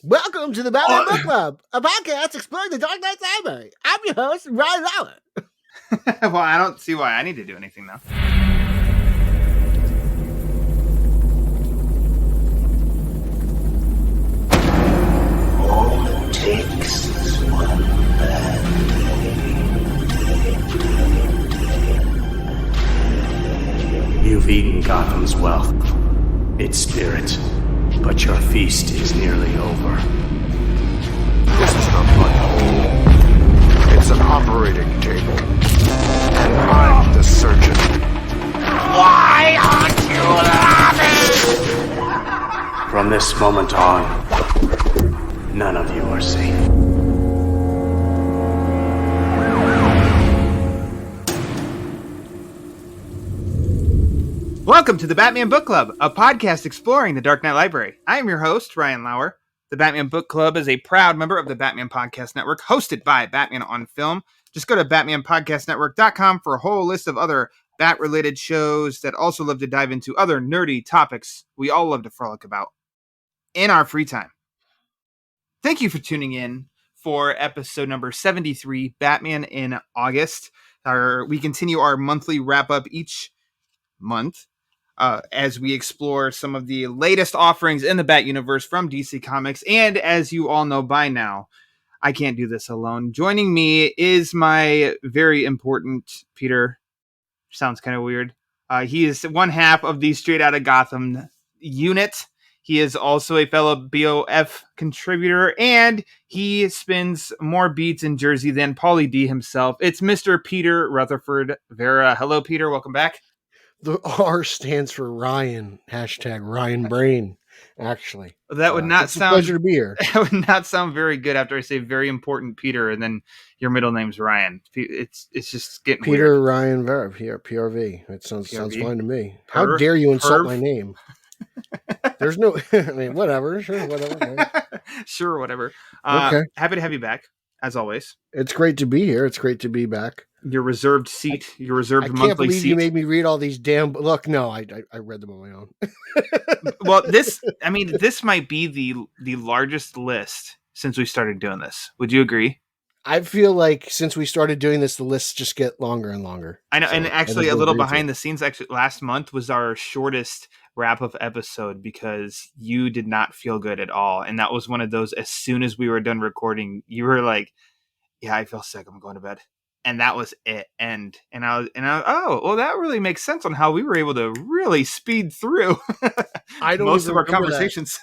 Welcome to the Batman Book Club, a podcast exploring the Dark Knight's library. I'm your host, Ryan Lauer. Well, I don't see why I need to do anything now. All it takes is one bad day. You've eaten Gotham's wealth, its spirit, but your feast is nearly over. This is not my home. It's an operating table. And I'm the surgeon. Why aren't you laughing? From this moment on, none of you are safe. Welcome to the Batman Book Club, a podcast exploring the Dark Knight Library. I am your host, Ryan Lauer. The Batman Book Club is a proud member of the Batman Podcast Network, hosted by Batman on Film. Just go to batmanpodcastnetwork.com for a whole list of other Bat-related shows that also love to dive into other nerdy topics we all love to frolic about in our free time. Thank you for tuning in for episode number 73, Batman in August. We continue our monthly wrap-up each month as we explore some of the latest offerings in the Bat universe from DC Comics. And as you all know by now, I can't do this alone. Joining me is my very important Peter. Sounds kind of weird. He is one half of the Straight Outta Gotham unit. He is also a fellow BOF contributor, and he spins more beats in Jersey than Paulie D himself. It's Mr. Peter Rutherford Verra. Hello, Peter. Welcome back. The R stands for Ryan. Hashtag Ryan Brain, actually. That would not sound... It's a pleasure to be here. That would not sound very good after I say very important Peter, and then your middle name's Ryan. It's just getting Peter weird. Ryan Verra, PRV. It sounds fine to me. How Perv? dare you insult Perv? my name? There's no... I mean, whatever. Sure, whatever. Sure, whatever. Okay. Happy to have you back, as always. It's great to be here. It's great to be back. Your reserved seat, your reserved I monthly can't believe seat. you made me read all these damn... Look, no, I read them on my own. Well, this might be the largest list since we started doing this. Would you agree? I feel like since we started doing this, the lists just get longer and longer. I know, So, and actually, a little behind the scenes, actually, last month was our shortest wrap-up episode because you did not feel good at all, and that was one of those. As soon as we were done recording, you were like, "Yeah, I feel sick. I'm going to bed." And that was it. And I was, oh, well, that really makes sense on how we were able to really speed through most of our conversations.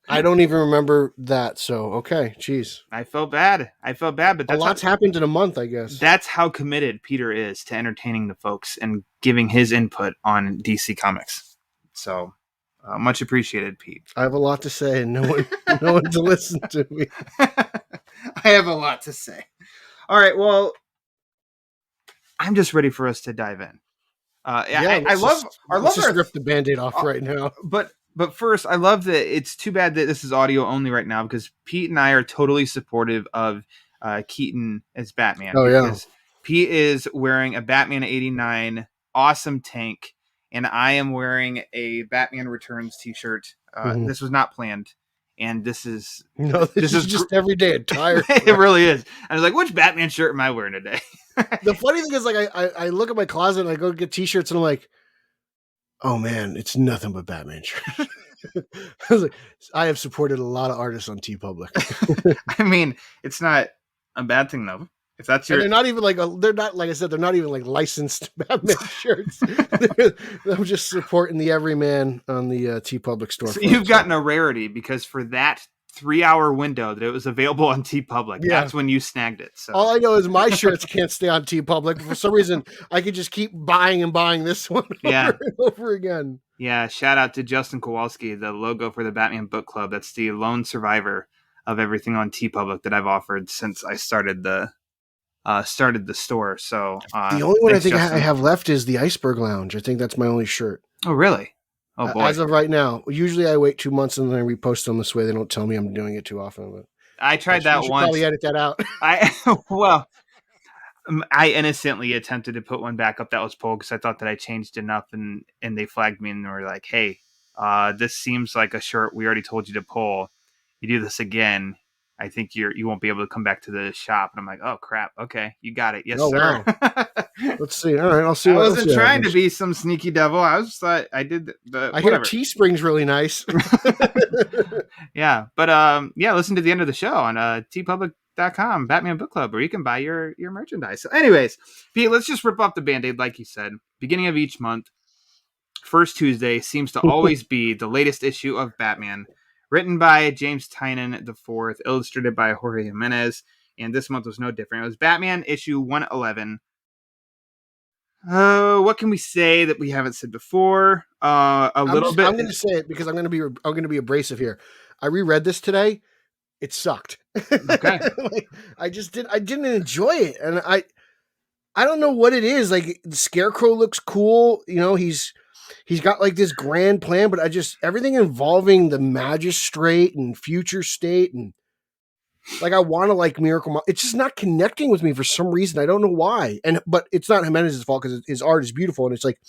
I don't even remember that. So, okay. Jeez. I felt bad, but that's a lot's happened in a month, I guess. That's how committed Peter is to entertaining the folks and giving his input on DC Comics. So much appreciated, Pete. I have a lot to say and no one to listen to me. I have a lot to say. All right. Well, I'm just ready for us to dive in. Let's just rip the Band-Aid off right now. But first, I love that it's too bad that this is audio only right now because Pete and I are totally supportive of Keaton as Batman. Oh, yeah. Because Pete is wearing a Batman 89 awesome tank, and I am wearing a Batman Returns t-shirt. This was not planned. And this is just everyday attire. It really is. I was like, which Batman shirt am I wearing today? The funny thing is, like, I look at my closet and I go get t-shirts and I'm like, oh man, it's nothing but Batman shirts. I was like, I have supported a lot of artists on TeePublic. I mean, it's not a bad thing though. If that's your, and they're not even like I said, they're not even like licensed Batman shirts. I'm just supporting the everyman on the TeePublic store. So you've gotten a rarity because for that 3-hour window that it was available on TeePublic, that's when you snagged it. So all I know is my shirts can't stay on TeePublic. For some reason, I could just keep buying this one over and over again. Yeah, shout out to Justin Kowalski, the logo for the Batman Book Club. That's the lone survivor of everything on TeePublic that I've offered since I started the store. So the only one I think I have left is the Iceberg Lounge. I think that's my only shirt. Oh, really? Oh, boy. As of right now. Usually I wait 2 months and then I repost them this way. They don't tell me I'm doing it too often. But I tried that once. Probably edit that out. I innocently attempted to put one back up that was pulled because I thought that I changed enough, and they flagged me and were like, hey, this seems like a shirt we already told you to pull. you do this again, I think you won't be able to come back to the shop. And I'm like, oh crap. Okay. You got it. Yes, Oh, sir. wow. Let's see. All right. I'll see. I I'll wasn't see how it trying to goes. be some sneaky devil. I was just thought I did the I hear whatever. Teespring's really nice. Yeah. But yeah, listen to the end of the show on tpublic.com, Batman Book Club, where you can buy your merchandise. So anyways, Pete, let's just rip off the Band-Aid, like you said. Beginning of each month, first Tuesday seems to always be the latest issue of Batman, written by James Tynion IV, illustrated by Jorge Jimenez, and this month was no different. It was Batman issue 111. What can we say that we haven't said before? A little bit. I'm going to say it because I'm going to be abrasive here. I reread this today. It sucked. Okay. Like, I didn't enjoy it, and I don't know what it is. Like, the Scarecrow looks cool. You know, he's got like this grand plan, but everything involving the Magistrate and Future State, and like, I want to like Miracle. It's just not connecting with me for some reason. I don't know why. But it's not Jimenez's fault because his art is beautiful, and it's like,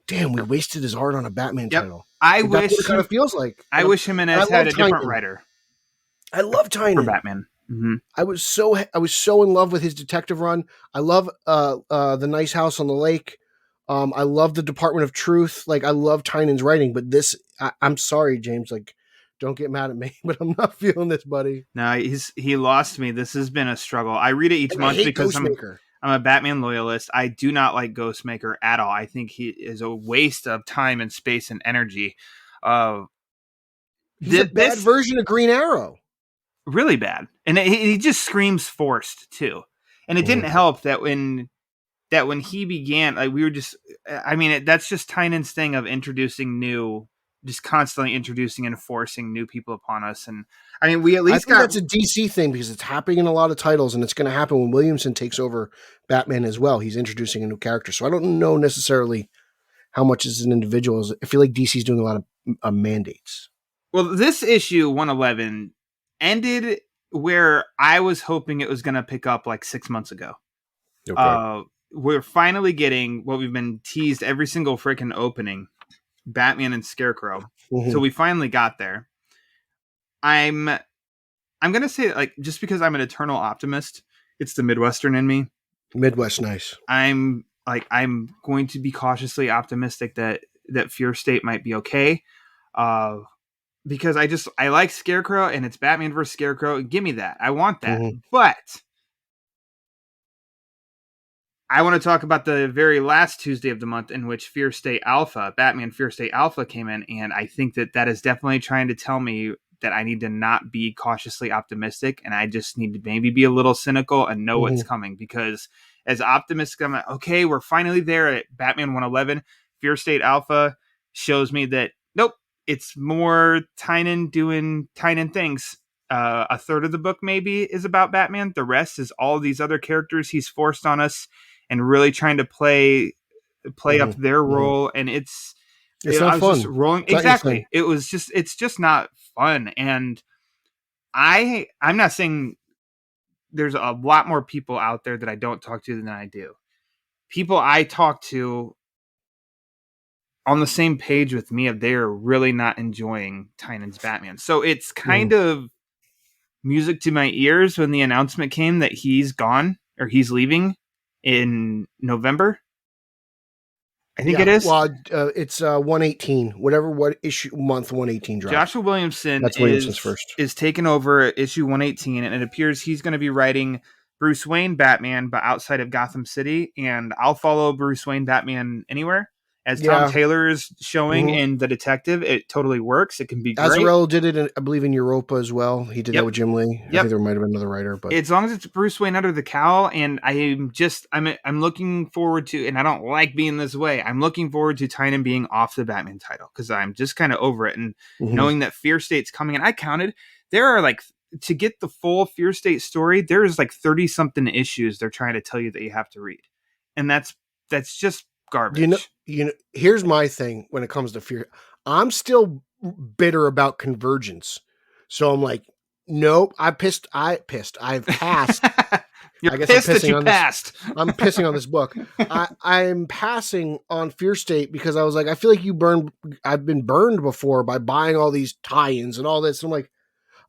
damn, we wasted his art on a Batman title. I Like, wish that's what it kind of feels like. I wish Jimenez had a different writer. I love For Tynion. Batman. Mm-hmm. I was so in love with his detective run. I love the Nice House on the Lake. I love the Department of Truth. Like, I love Tynion's writing, but this, I'm sorry, James. Like, don't get mad at me, but I'm not feeling this, buddy. No, he lost me. This has been a struggle. I read it each And month I hate because I'm Ghostmaker. a Batman loyalist. I do not like Ghostmaker at all. I think he is a waste of time and space and energy. He's a bad version of Green Arrow. Really bad, and he just screams forced too. And it didn't help that when he began, like, we were just, I mean, that's just Tynion's thing of just constantly introducing and forcing new people upon us. And I mean, we at least that's a DC thing because it's happening in a lot of titles, and it's going to happen when Williamson takes over Batman as well. He's introducing a new character, so I don't know necessarily how much as an individual. I feel like DC's doing a lot of mandates. Well, this issue 111 ended where I was hoping it was going to pick up like 6 months ago. Okay. We're finally getting what we've been teased every single freaking opening, Batman and Scarecrow. Mm-hmm. So we finally got there. I'm going to say, like, just because I'm an eternal optimist, it's the Midwestern in me. Midwest, nice. I'm going to be cautiously optimistic that Fear State might be okay. Because I like Scarecrow, and it's Batman versus Scarecrow. Give me that. I want that. Mm-hmm. But I want to talk about the very last Tuesday of the month in which Fear State Alpha, Batman Fear State Alpha, came in. And I think that is definitely trying to tell me that I need to not be cautiously optimistic. And I just need to maybe be a little cynical and know what's coming. Because as optimistic, I'm like, okay, we're finally there at Batman 111. Fear State Alpha shows me that, nope, it's more Tynion doing Tynion things. A third of the book maybe is about Batman. The rest is all these other characters he's forced on us and really trying to play up their role. And it's not fun. Just rolling. Exactly. It's just not fun. And I'm not saying there's a lot more people out there that I don't talk to than I do. People I talk to on the same page with me, if they're really not enjoying Tynion's Batman. So it's kind of music to my ears when the announcement came that he's gone or he's leaving in November. I think it is. Well, it's 118, what issue month 118 drops. Joshua Williamson That's Williamson's first. Is taking over issue 118, and it appears he's going to be writing Bruce Wayne Batman, but outside of Gotham City. And I'll follow Bruce Wayne Batman anywhere. As Tom Taylor is showing in The Detective, it totally works. It can be great. Azarello did it, I believe, in Europa as well. He did that with Jim Lee. I think there might have been another writer, but as long as it's Bruce Wayne under the cowl, and I'm looking forward to, and I don't like being this way, I'm looking forward to Tynion being off the Batman title because I'm just kind of over it, and knowing that Fear State's coming. And I counted, there are like, to get the full Fear State story, there's like 30 something issues they're trying to tell you that you have to read, and that's just garbage. You know, here's my thing when it comes to Fear. I'm still bitter about Convergence. So I'm like, nope, I've passed. You're I guess pissed I'm that you passed. I'm pissing on this book. I'm passing on Fear State because I was like, I feel like I've been burned before by buying all these tie-ins and all this. I'm like,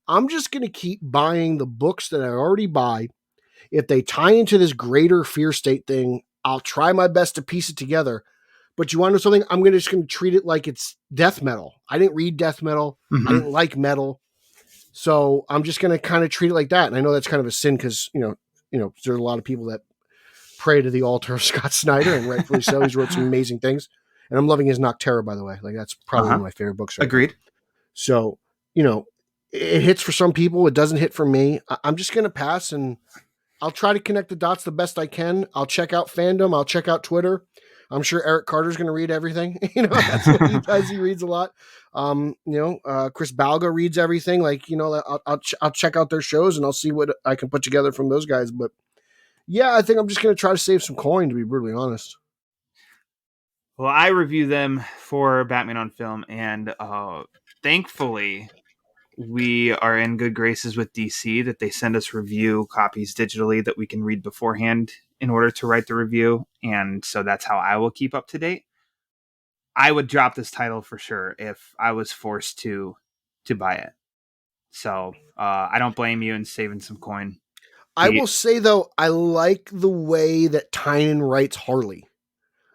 I'm just going to keep buying the books that I already buy. If they tie into this greater fear state thing, I'll try my best to piece it together. But you want to know something? I'm just going to treat it like it's death metal. I didn't read death metal. I didn't like metal. So I'm just going to kind of treat it like that. And I know that's kind of a sin because, there's a lot of people that pray to the altar of Scott Snyder, and rightfully so. He's wrote some amazing things. And I'm loving his Nocterra, by the way. Like, that's probably one of my favorite books. Right Agreed. now. So, it hits for some people. It doesn't hit for me. I'm just going to pass, and I'll try to connect the dots the best I can. I'll check out fandom. I'll check out Twitter. I'm sure Eric Carter's going to read everything. That's what he does. He reads a lot. Chris Balga reads everything. Like, I'll check out their shows and I'll see what I can put together from those guys. But yeah, I think I'm just going to try to save some coin, to be brutally honest. Well, I review them for Batman on Film, and thankfully we are in good graces with DC that they send us review copies digitally that we can read beforehand in order to write the review. And so that's how I will keep up to date. I would drop this title for sure if I was forced to buy it. So I don't blame you in saving some coin. I will say, though, I like the way that Tynion writes Harley.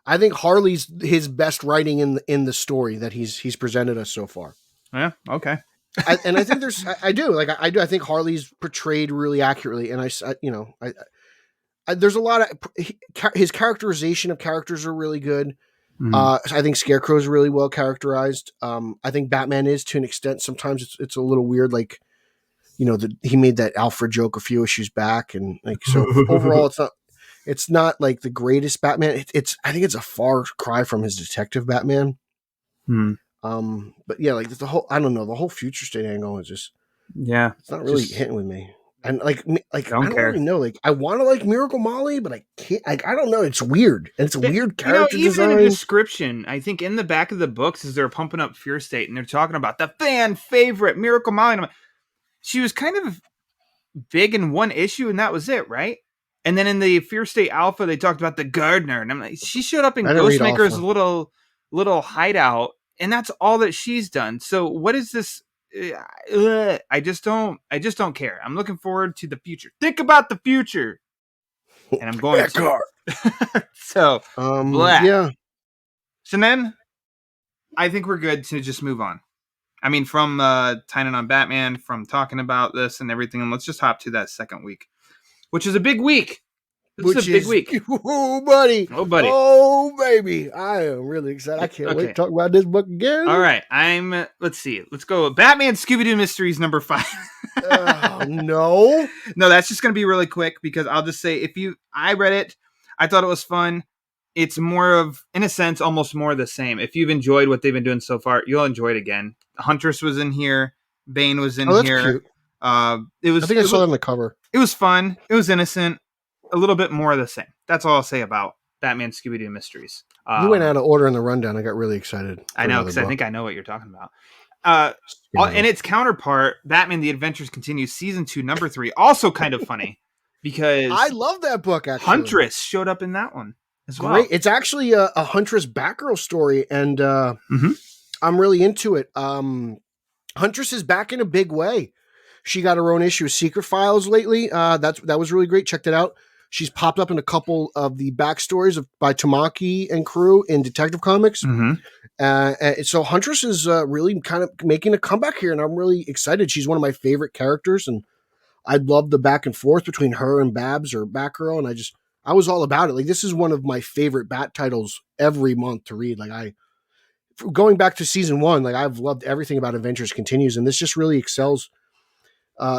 I think Harley's his best writing in the story that he's presented us so far. Yeah. Okay. I think I do. I think Harley's portrayed really accurately. And there's a lot of his characterization of characters are really good. I think Scarecrow is really well characterized. I think Batman is, to an extent. Sometimes it's a little weird. Like, he made that Alfred joke a few issues back. And like, so overall it's not like the greatest Batman. I think it's a far cry from his detective Batman. But yeah, like the whole future state angle is just, it's not really hitting with me. And like I don't really know. Like, I want to like Miracle Molly, but I can't. Like, I don't know. It's weird, and it's a weird character even design. In the description, I think in the back of the books, as they're pumping up Fear State, and they're talking about the fan favorite Miracle Molly. And she was kind of big in one issue, and that was it, right? And then in the Fear State Alpha, they talked about the Gardener, and I'm like, she showed up in Ghostmaker's little hideout, and that's all that she's done. So what is this? I just don't care. I'm looking forward to the future. Think about the future, and I'm going to. So yeah. So then, I think we're good to just move on. I mean, from Tynion on Batman, from talking about this and everything, and let's just hop to that second week, which is a big week. This is a big week. Oh, buddy. Oh, buddy. Oh, baby. I am really excited. I can't wait to talk about this book again. All right. Let's see. Let's go. Batman Scooby-Doo Mysteries number 5. No. No, that's just going to be really quick because I'll just say, I read it. I thought it was fun. It's more of, in a sense, almost more of the same. If you've enjoyed what they've been doing so far, you'll enjoy it again. Huntress was in here. Bane was in here. Cute. I think I saw that on the cover. It was fun. It was innocent. A little bit more of the same. That's all I'll say about Batman Scooby-Doo Mysteries. You went out of order in the rundown. I got really excited. I know, because I think I know what you're talking about. And its counterpart, Batman The Adventures Continue Season 2, Number 3, also kind of funny because I love that book, actually. Huntress showed up in that one as well. Great. It's actually a Huntress Batgirl story, and I'm really into it. Huntress is back in a big way. She got her own issue of Secret Files lately. That was really great. Checked it out. She's popped up in a couple of the backstories by Tamaki and crew in Detective Comics. So Huntress is really kind of making a comeback here, and I'm really excited. She's one of my favorite characters, and I love the back and forth between her and Babs or Batgirl, and I was all about it. Like, this is one of my favorite Bat titles every month to read. Like, going back to season 1, like, I've loved everything about Adventures Continues, and this just really excels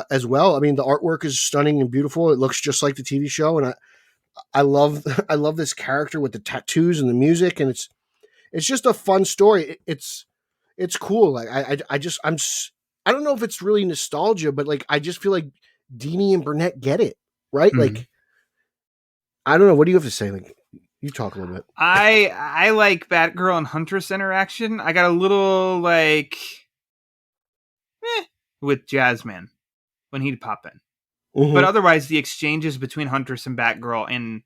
as well. I mean, the artwork is stunning and beautiful. It looks just like the TV show, and I love this character with the tattoos and the music, and it's just a fun story. It's cool. Like, I don't know if it's really nostalgia, but like, I just feel like Dini and Burnett get it, right? Like, I don't know. What do you have to say? Like, you talk a little bit. I like Batgirl and Huntress interaction. I got a little like with Jasmine when he'd pop in. But otherwise, the exchanges between Huntress and Batgirl, and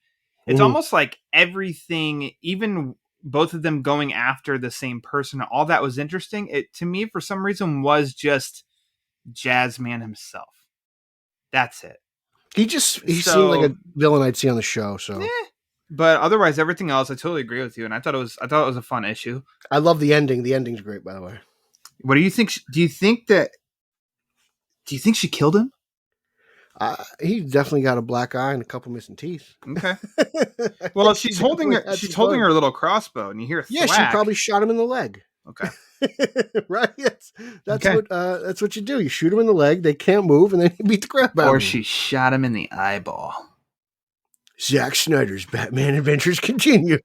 it's almost like everything, even both of them going after the same person, all that was interesting. It, to me, for some reason, was just Jazz Man himself. That's it. He seemed like a villain I'd see on the show. So, but otherwise, everything else, I totally agree with you. And I thought it was a fun issue. I love the ending. The ending's great, by the way. What do you think? Do you think she killed him? He definitely got a black eye and a couple missing teeth. Okay. Well, she's holding her little crossbow, and you hear yeah, thwack. She probably shot him in the leg. Okay. Right. That's what you do. You shoot him in the leg. They can't move, and then you beat the crap out of them. Or she shot him in the eyeball. Zack Snyder's Batman adventures continue.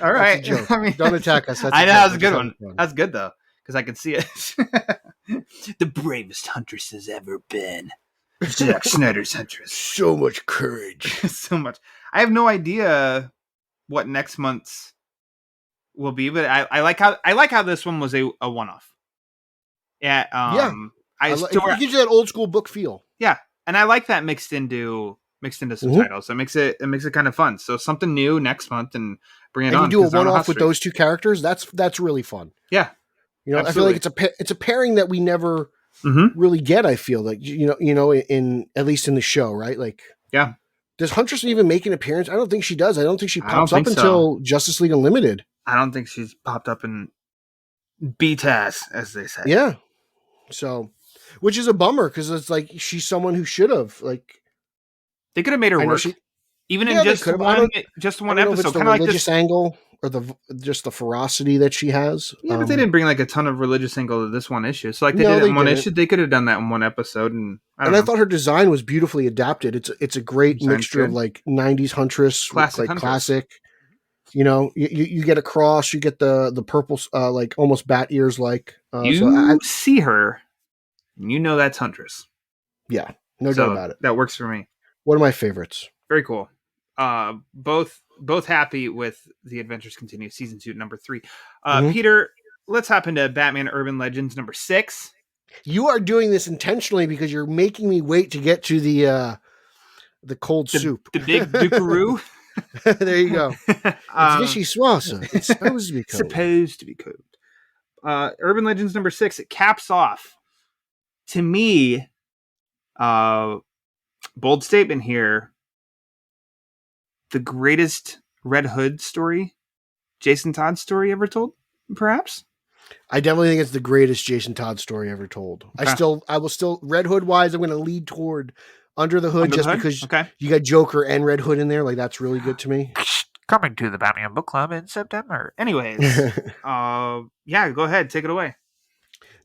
All right. I mean, don't attack us. I know that was a good one. That's good though, because I can see it. The bravest huntress has ever been. Zack Snyder's huntress. So much courage. So much. I have no idea what next month's will be, but I like how this one was a one-off. Yeah. It gives you that old school book feel. Yeah, and I like that mixed into some titles. So it makes it kind of fun. So something new next month and bring it on. And you do a one-off with those two characters. That's really fun. Yeah. You know, absolutely. I feel like it's a pairing that we never really get. I feel like in at least in the show, right? Like, yeah. Does Huntress even make an appearance? I don't think she does. I don't think she pops up until Justice League Unlimited. I don't think she's popped up in BTAS, as they say. Yeah. So, which is a bummer because it's like she's someone who should have They could have made her work, even in just one episode. Kind of like this angle. Or just the ferocity that she has. Yeah, but they didn't bring like a ton of religious angle to this one issue. So like they did it in one issue, they could have done that in one episode. And I thought her design was beautifully adapted. It's a great mixture of like 90s Huntress, classic. You know, you get a cross, you get the purple, like almost bat ears, like see her, and you know that's Huntress. Yeah, no doubt about it. That works for me. One of my favorites. Very cool. Both happy with the Adventures Continue season 2, number 3. Peter, let's hop into Batman Urban Legends number 6. You are doing this intentionally because you're making me wait to get to the cold soup, the big buckaroo. There you go. It's vichyssoise. It's supposed to be cold. Supposed to be cold. Urban Legends number 6. It caps off. To me, bold statement here. The greatest Red Hood story, Jason Todd story ever told, perhaps? I definitely think it's the greatest Jason Todd story ever told. Okay. I will still Red Hood wise, I'm going to lead toward Under the Hood because you got Joker and Red Hood in there. Like that's really good to me. Coming to the Batman Book Club in September. Anyways, yeah, go ahead, take it away.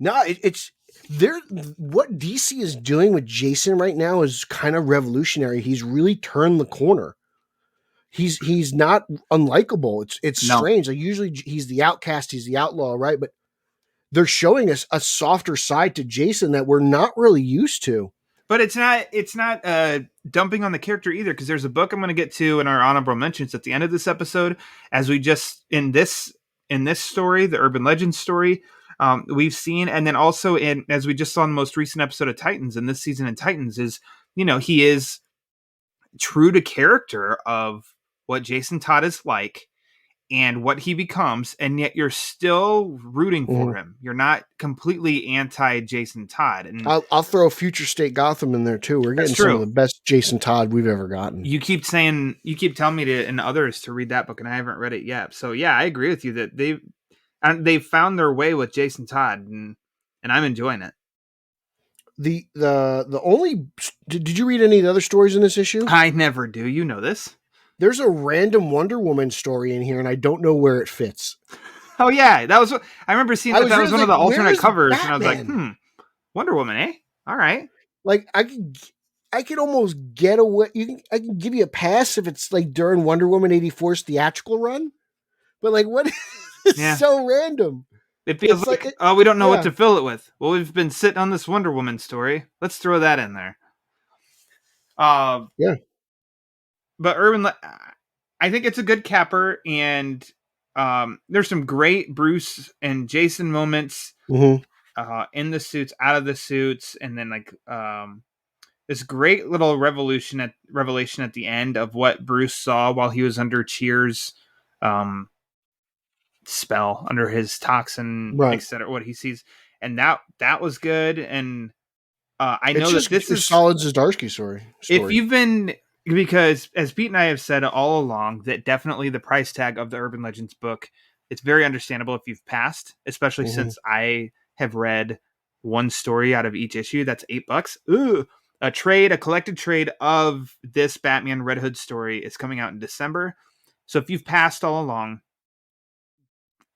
No, it's there. What DC is doing with Jason right now is kind of revolutionary. He's really turned the corner. He's not unlikable. It's strange. Like usually he's the outcast, he's the outlaw, right? But they're showing us a softer side to Jason that we're not really used to. But it's not dumping on the character either, because there's a book I'm going to get to in our honorable mentions at the end of this episode. As we just in this story, the Urban Legends story, we've seen, and then also as we just saw in the most recent episode of Titans, and this season in Titans is, he is true to character of what Jason Todd is like and what he becomes, and yet you're still rooting for him. You're not completely anti Jason Todd. And I'll throw Future State Gotham in there too. We're getting some of the best Jason Todd we've ever gotten. You keep telling me and others to read that book, and I haven't read it yet. So yeah, I agree with you that they've found their way with Jason Todd, and I'm enjoying it. The only did you read any of the other stories in this issue? I never do. You know this. There's a random Wonder Woman story in here, and I don't know where it fits. Oh yeah, that was. I remember seeing that was one of the alternate covers, Batman? And I was like, Wonder Woman, eh? All right. Like I could almost get away. I can give you a pass if it's like during Wonder Woman 84's theatrical run, but like what? It's so random. It feels like we don't know what to fill it with. Well, we've been sitting on this Wonder Woman story. Let's throw that in there. Yeah. But I think it's a good capper, and there's some great Bruce and Jason moments in the suits, out of the suits, and then like this great little revelation at the end of what Bruce saw while he was under Cheers' spell under his toxin, Right. etc. What he sees, and that was good. And I know It's that just this a is solid Zdarsky story. if you've been because as Pete and I have said all along that definitely the price tag of the Urban Legends book, it's very understandable if you've passed, especially since I have read one story out of each issue. That's $8. Ooh. A collected trade of this Batman Red Hood story is coming out in December. So if you've passed all along,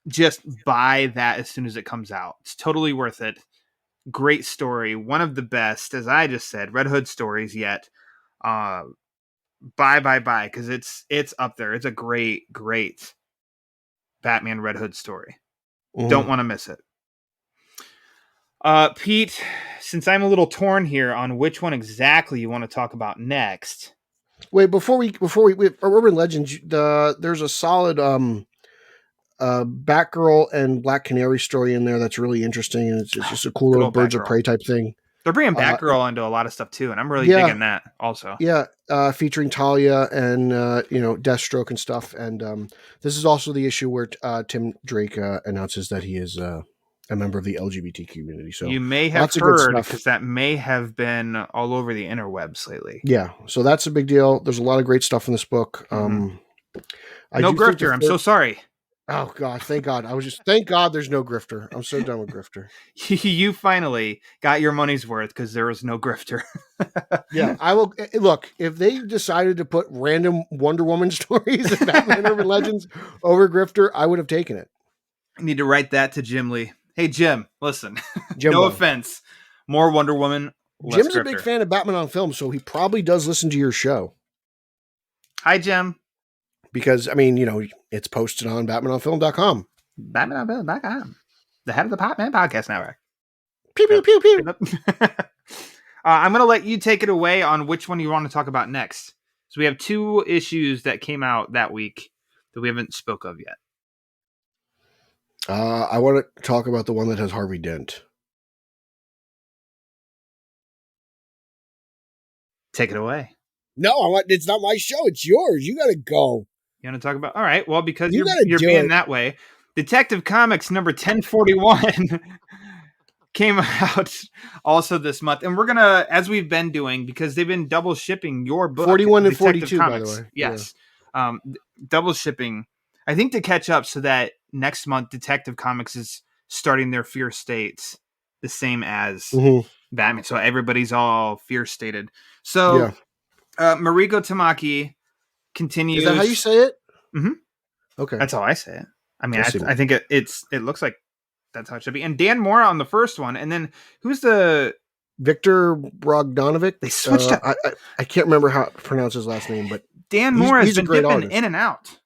just buy that as soon as it comes out. It's totally worth it. Great story. One of the best, as I just said, Red Hood stories yet. Buy, because it's up there. It's a great Batman Red Hood story. Don't want to miss it. Pete, since I'm a little torn here on which one exactly you want to talk about next. Wait, before we Urban Legends, there's a solid Batgirl and Black Canary story in there that's really interesting, and it's just a cool little Birds of Prey type thing. They're bringing Batgirl into a lot of stuff too, and I'm really digging that also. Yeah, featuring Talia and Deathstroke and stuff. And this is also the issue where Tim Drake announces that he is a member of the LGBT community. So you may have heard, because that may have been all over the interwebs lately. Yeah, so that's a big deal. There's a lot of great stuff in this book. No grifter. I'm so sorry. Oh God, thank God. Thank God there's no grifter. I'm so done with grifter. You finally got your money's worth because there was no grifter. Yeah, I will look, if they decided to put random Wonder Woman stories in Batman Urban Legends over grifter, I would have taken it. I need to write that to Jim Lee. Hey Jim, listen. Jimbo. No offense. More Wonder Woman. Jim's grifter. A big fan of Batman on Film, so he probably does listen to your show. Hi Jim. Because, I mean, it's posted on BatmanOnFilm.com. BatmanOnFilm.com. The head of the Batman Podcast Network. Pew, pew, pew, pew. I'm going to let you take it away on which one you want to talk about next. So we have 2 issues that came out that week that we haven't spoke of yet. I want to talk about the one that has Harvey Dent. Take it away. No, it's not my show. It's yours. You got to go. You want to talk about? All right. Well, because you're being that way, Detective Comics number 1041 came out also this month, and we're gonna, as we've been doing, because they've been double shipping your book, 41 and Detective 42, Comics. by the way. Yes, yeah. Double shipping. I think to catch up, so that next month Detective Comics is starting their fear states the same as Batman, so everybody's all fear stated. So, Mariko Tamaki continues. Is that how you say it? Mm-hmm. Okay, that's how I say it. I mean, I think it looks like that's how it should be. And Dan Mora on the first one, and then who's the Victor Bogdanovic? They switched up. I can't remember how to pronounce his last name, but Dan Mora has been dipping in and out.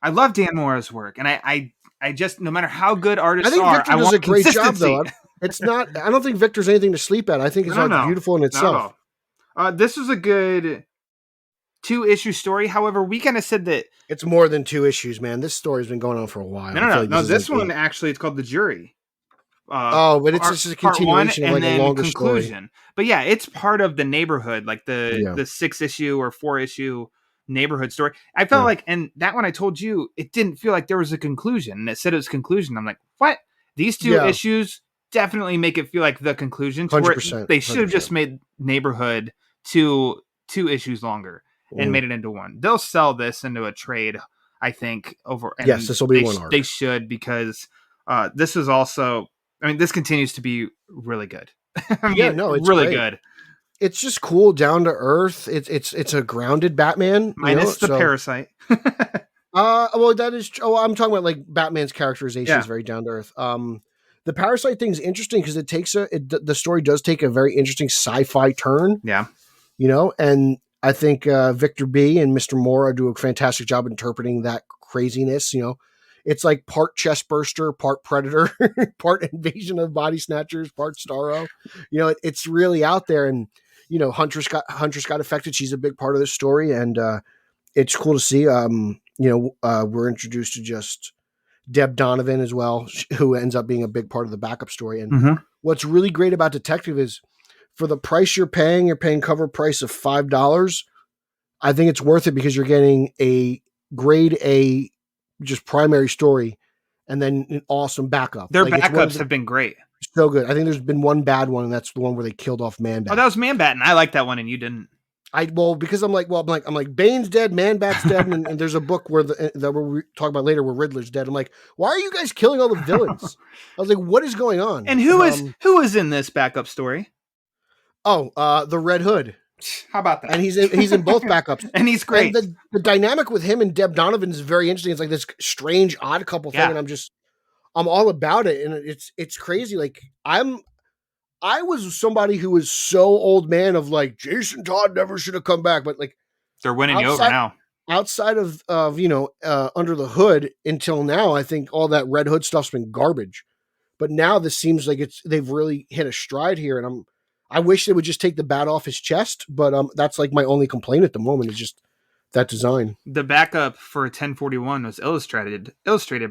I love Dan Mora's work, and I just, no matter how good artists are, Victor does a great job though. It's not. I don't think Victor's anything to sleep at. I think it's beautiful in itself. This was a good 2-issue story. However, we kind of said that it's more than 2 issues, man. This story's been going on for a while. No. This one actually, it's called The Jury. But it's just a continuation of a longer conclusion. Story. But yeah, it's part of the neighborhood, like the 6-issue or 4-issue neighborhood story. I felt like, and that one I told you, it didn't feel like there was a conclusion. And it said it was conclusion. I'm like, what? These 2 issues definitely make it feel like the conclusion. 100%. They should have just made neighborhood 2 issues longer and made it into one. They'll sell this into a trade, I think. Yes, this will be one arc. They should, because this is also, I mean, this continues to be really good. It's really good. It's just cool, down to earth. It's a grounded Batman. Minus the parasite. Well, that is. I'm talking about like Batman's characterization is very down to earth. The parasite thing is interesting because it takes the story does take a very interesting sci-fi turn. Yeah, and I think Victor B and Mr. Mora do a fantastic job interpreting that craziness. It's like part chest burster, part predator, part invasion of body snatchers, part Starro. It's really out there, and Huntress got affected. She's a big part of the story, and it's cool to see. We're introduced to just Deb Donovan as well, who ends up being a big part of the backup story. And what's really great about Detective is, for the price you're paying cover price of $5. I think it's worth it because you're getting a grade A, just primary story and then an awesome backup. Their Like, it's one of backups the- have been great. so good. I think there's been one bad one, and that's the one where they killed off Man-Bat. Oh, that was Man-Bat, and I like that one, and you didn't. Because I'm like Bane's dead, Man-Bat's dead, and there's a book where that we'll talk about later where Riddler's dead. I'm like, why are you guys killing all the villains? I was like, what is going on? And who is in this backup story? The Red Hood. How about that? And he's in both backups. And he's great. And the dynamic with him and Deb Donovan is very interesting. It's like this strange odd couple thing, and I'm all about it, and it's crazy. Like, I was somebody who was so old man of like, Jason Todd never should have come back, but like, they're winning you over now. Outside of Under the Hood until now, I think all that Red Hood stuff's been garbage. But now this seems like they've really hit a stride here, and I wish they would just take the bat off his chest, but that's like my only complaint at the moment is just that design. The backup for 1041 was illustrated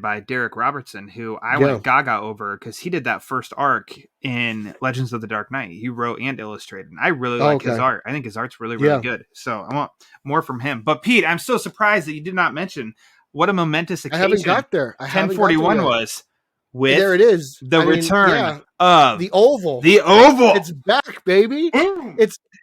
by Derek Robertson, who I went gaga over because he did that first arc in Legends of the Dark Knight. He wrote and illustrated, and I really like his art. I think his art's really, really good. So I want more from him. But Pete, I'm so surprised that you did not mention what a momentous occasion I haven't got there. 1041 was. With there it is. Return of the Oval. The Oval. It's back, baby.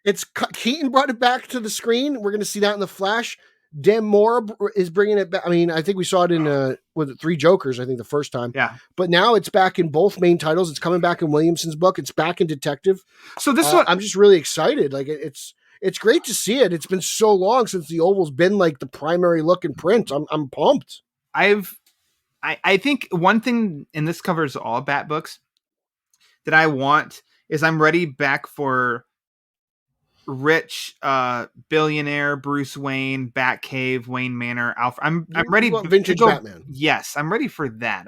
It's Keaton brought it back to the screen. We're going to see that in the Flash. Dan Mora is bringing it back. I mean, I think we saw it in with Three Jokers, I think the first time. Yeah. But now it's back in both main titles. It's coming back in Williamson's book. It's back in Detective. So this one, I'm just really excited. Like, it's great to see it. It's been so long since the Oval's been like the primary look in print. I'm pumped. I think one thing, and this covers all Bat books, that I want is I'm ready back for rich billionaire Bruce Wayne, Batcave, Wayne Manor, Alfred. I'm ready. Vintage Batman. Yes, I'm ready for that.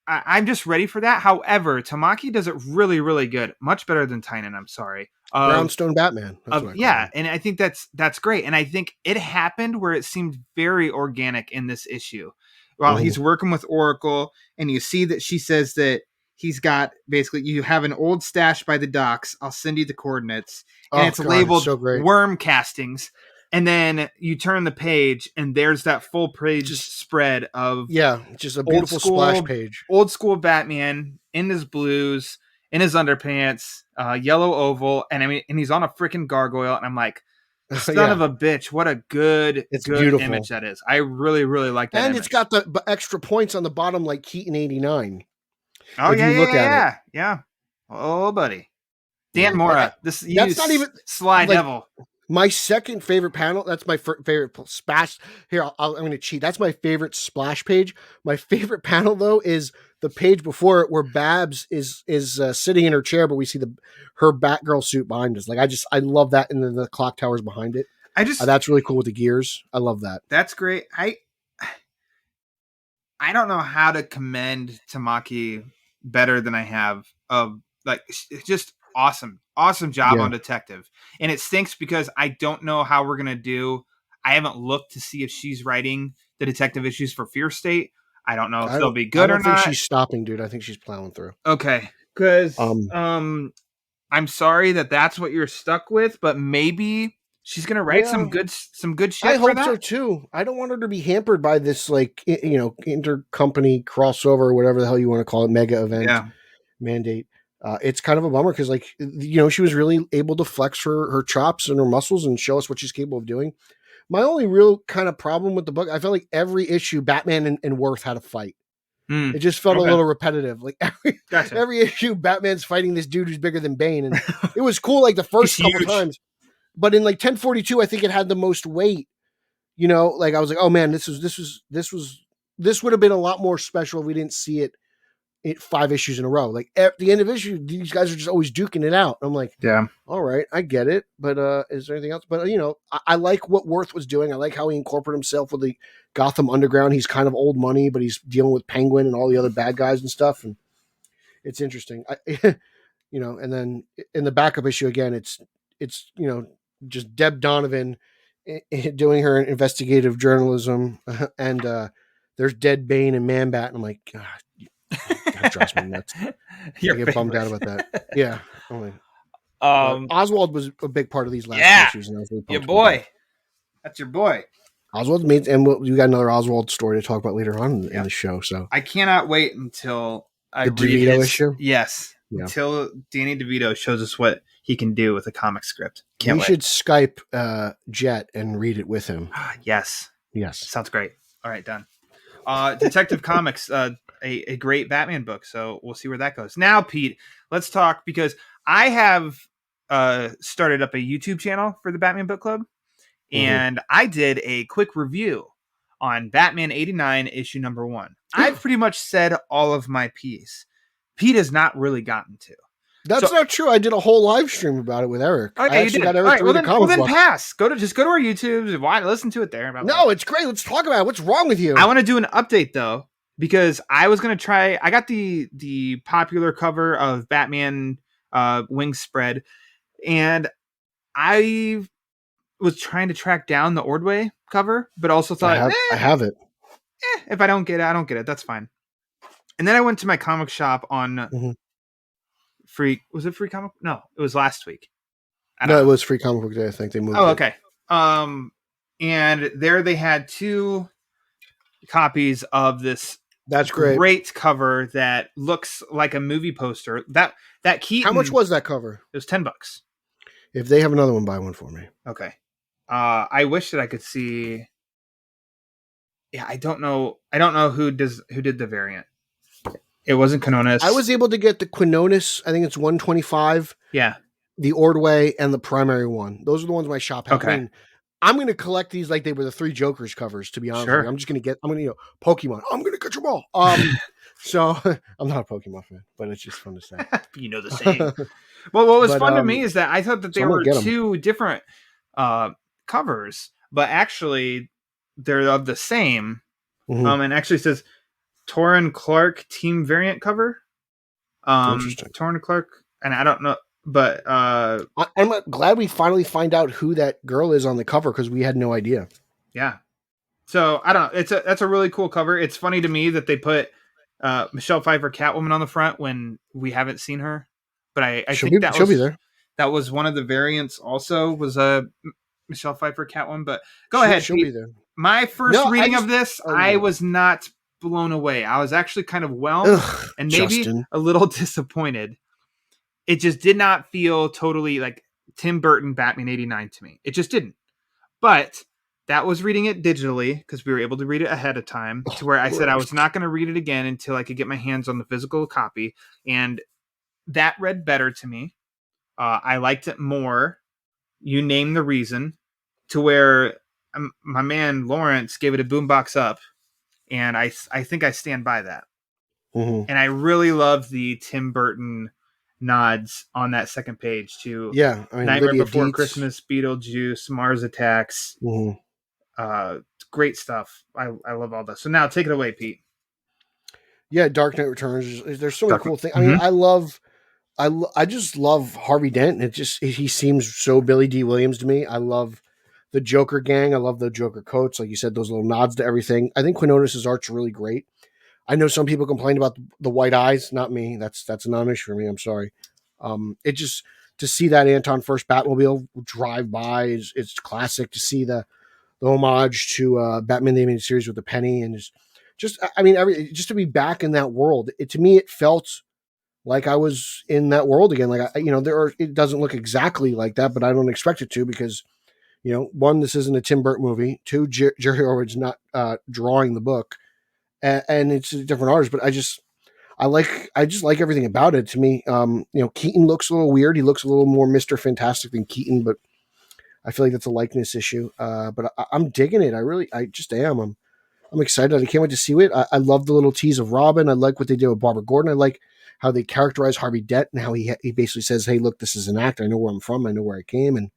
I'm just ready for that. However, Tamaki does it really, really good. Much better than Tynan. I'm sorry. Brownstone Batman. And I think that's great. And I think it happened where it seemed very organic in this issue. Well, he's working with Oracle, and you see that she says that he's got basically, you have an old stash by the docks. I'll send you the coordinates. And it's labeled Worm Castings. And then you turn the page, and there's that full page spread of just a beautiful splash page. Old school Batman in his blues, in his underpants, yellow oval, and he's on a freaking gargoyle, and I'm like, son of a bitch! What a good beautiful image that is. I really, really like that. And image. It's got the extra points on the bottom, like Keaton 89. Oh yeah. Oh, buddy, Dan Mora. That's not even Sly Devil. My second favorite panel. That's my favorite splash. Here, I'm going to cheat. That's my favorite splash page. My favorite panel though is the page before it, where Babs is sitting in her chair, but we see her Batgirl suit behind us. Like, I love that, and then the clock tower's behind it. That's really cool with the gears. I love that. That's great. I don't know how to commend Tamaki better than I have. Just awesome job on Detective. And it stinks because I don't know how we're gonna do. I haven't looked to see if she's writing the Detective issues for Fear State. I don't know if they'll be good or not. I don't think she's stopping, dude. I think she's plowing through. Okay, because I'm sorry that's what you're stuck with, but maybe she's gonna write some good shit. I hope so too. I don't want her to be hampered by this, like, intercompany crossover or whatever the hell you want to call it, mega event mandate. It's kind of a bummer because, like, she was really able to flex her chops and her muscles and show us what she's capable of doing. My only real kind of problem with the book, I felt like every issue Batman and Worth had a fight. It just felt a little repetitive. Like every issue, Batman's fighting this dude who's bigger than Bane, and it was cool like the first couple times. But in like 1042, I think it had the most weight. Like I was like, oh man, this would have been a lot more special if we didn't see it 5 issues in a row. Like at the end of issue, these guys are just always duking it out. I'm like, all right, I get it. But is there anything else? But I like what Worth was doing. I like how he incorporated himself with the Gotham Underground. He's kind of old money, but he's dealing with Penguin and all the other bad guys and stuff. And it's interesting. And then in the backup issue again, it's just Deb Donovan doing her investigative journalism, and there's Dead Bane and Man-Bat, and I'm like, God, that drives me nuts. I get bummed out about that. Yeah. Oswald was a big part of these last issues. And I was really your boy. That's your boy. Oswald's made, and you got another Oswald story to talk about later on in the show. So I cannot wait until I the read DeVito his issue. Yes, Yeah. until Danny DeVito shows us what he can do with a comic script. Can't We wait. should Skype Jet and read it with him. Yes, Yes, sounds great. All right, done. Detective Comics, a great Batman book. So we'll see where that goes. Now, Pete, let's talk, because I have started up a YouTube channel for the Batman Book Club, and I did a quick review on Batman 89 issue number 1. I've pretty much said all of my piece. Pete has not really gotten to. that's not true. I did a whole live stream about it with Eric. Oh, yeah, I actually got Eric to read a comic book. pass. Go to our YouTube. Why listen to it there? No, it's great. Let's talk about it. What's wrong with you? I want to do an update though, because I was gonna try. I got the popular cover of Batman Wings Spread, and I was trying to track down the Ordway cover, but also thought I have it. if I don't get it, I don't get it. That's fine. And then I went to my comic shop on free. Was it free comic? No, it was last week. No, it was Free Comic Book Day. I think they moved. Oh, it. okay. And there they had 2 copies of this. That's great. Cover that looks like a movie poster. That Keaton. How much was that cover? It was $10. If they have another one, buy one for me. Okay. I wish that I could see. Yeah, I don't know who did the variant. It wasn't Quinones. I was able to get the Quinones. I think it's 125. Yeah. The Ordway and the primary one. Those are the ones my shop had. Okay. I mean, I'm going to collect these like they were the 3 Jokers covers, to be honest. Sure. With you. I'm just going to Pokemon. I'm going to get them all. So I'm not a Pokemon fan, but it's just fun to say. You know the saying. Well, what was fun to me is that I thought that they were 2 different covers, but actually they're of the same. And actually says Torrin Clark team variant cover. Interesting. Torrin Clark, and I don't know, but I'm glad we finally find out who that girl is on the cover, because we had no idea. Yeah. So I don't know. That's a really cool cover. It's funny to me that they put Michelle Pfeiffer Catwoman on the front when we haven't seen her, but I think she'll be there. That was one of the variants. Also, was a Michelle Pfeiffer Catwoman. But go ahead. She'll be there. My first reading of this, I was not blown away. I was actually kind of whelmed and maybe a little disappointed. It just did not feel totally like Tim Burton Batman 89 to me. It just didn't. But that was reading it digitally, because we were able to read it ahead of time, to where I said I was not going to read it again until I could get my hands on the physical copy. And that read better to me. I liked it more. You name the reason, to where my man Lawrence gave it a boombox up. And I think I stand by that. And I really love the Tim Burton nods on that second page to Nightmare Lydia Before Dietz. Christmas, Beetlejuice, Mars Attacks. Great stuff. I love all that. So now take it away, Pete. Yeah, Dark Knight Returns. There's so many cool things. I mean, I just love Harvey Dent. He seems so Billy D. Williams to me. I love the Joker gang. I love the Joker coats. Like you said, those little nods to everything. I think Quinones' art's really great. I know some people complain about the white eyes. Not me. That's a non-issue for me. I'm sorry. It just, to see that Anton First Batmobile drive by it's classic. To see the homage to Batman the Animated Series with the penny, and just to be back in that world. To me, it felt like I was in that world again. Like it doesn't look exactly like that, but I don't expect it to, because one, this isn't a Tim Burton movie. 2, Jerry Orwood's not drawing the book, and it's a different artist. But I just like everything about it. To me, Keaton looks a little weird. He looks a little more Mr. Fantastic than Keaton, but I feel like that's a likeness issue. But I'm digging it. I just am. I'm excited. I can't wait to see it. I love the little tease of Robin. I like what they did with Barbara Gordon. I like how they characterize Harvey Dent and how he basically says, "Hey, look, this is an actor. I know where I'm from. I know where I came," and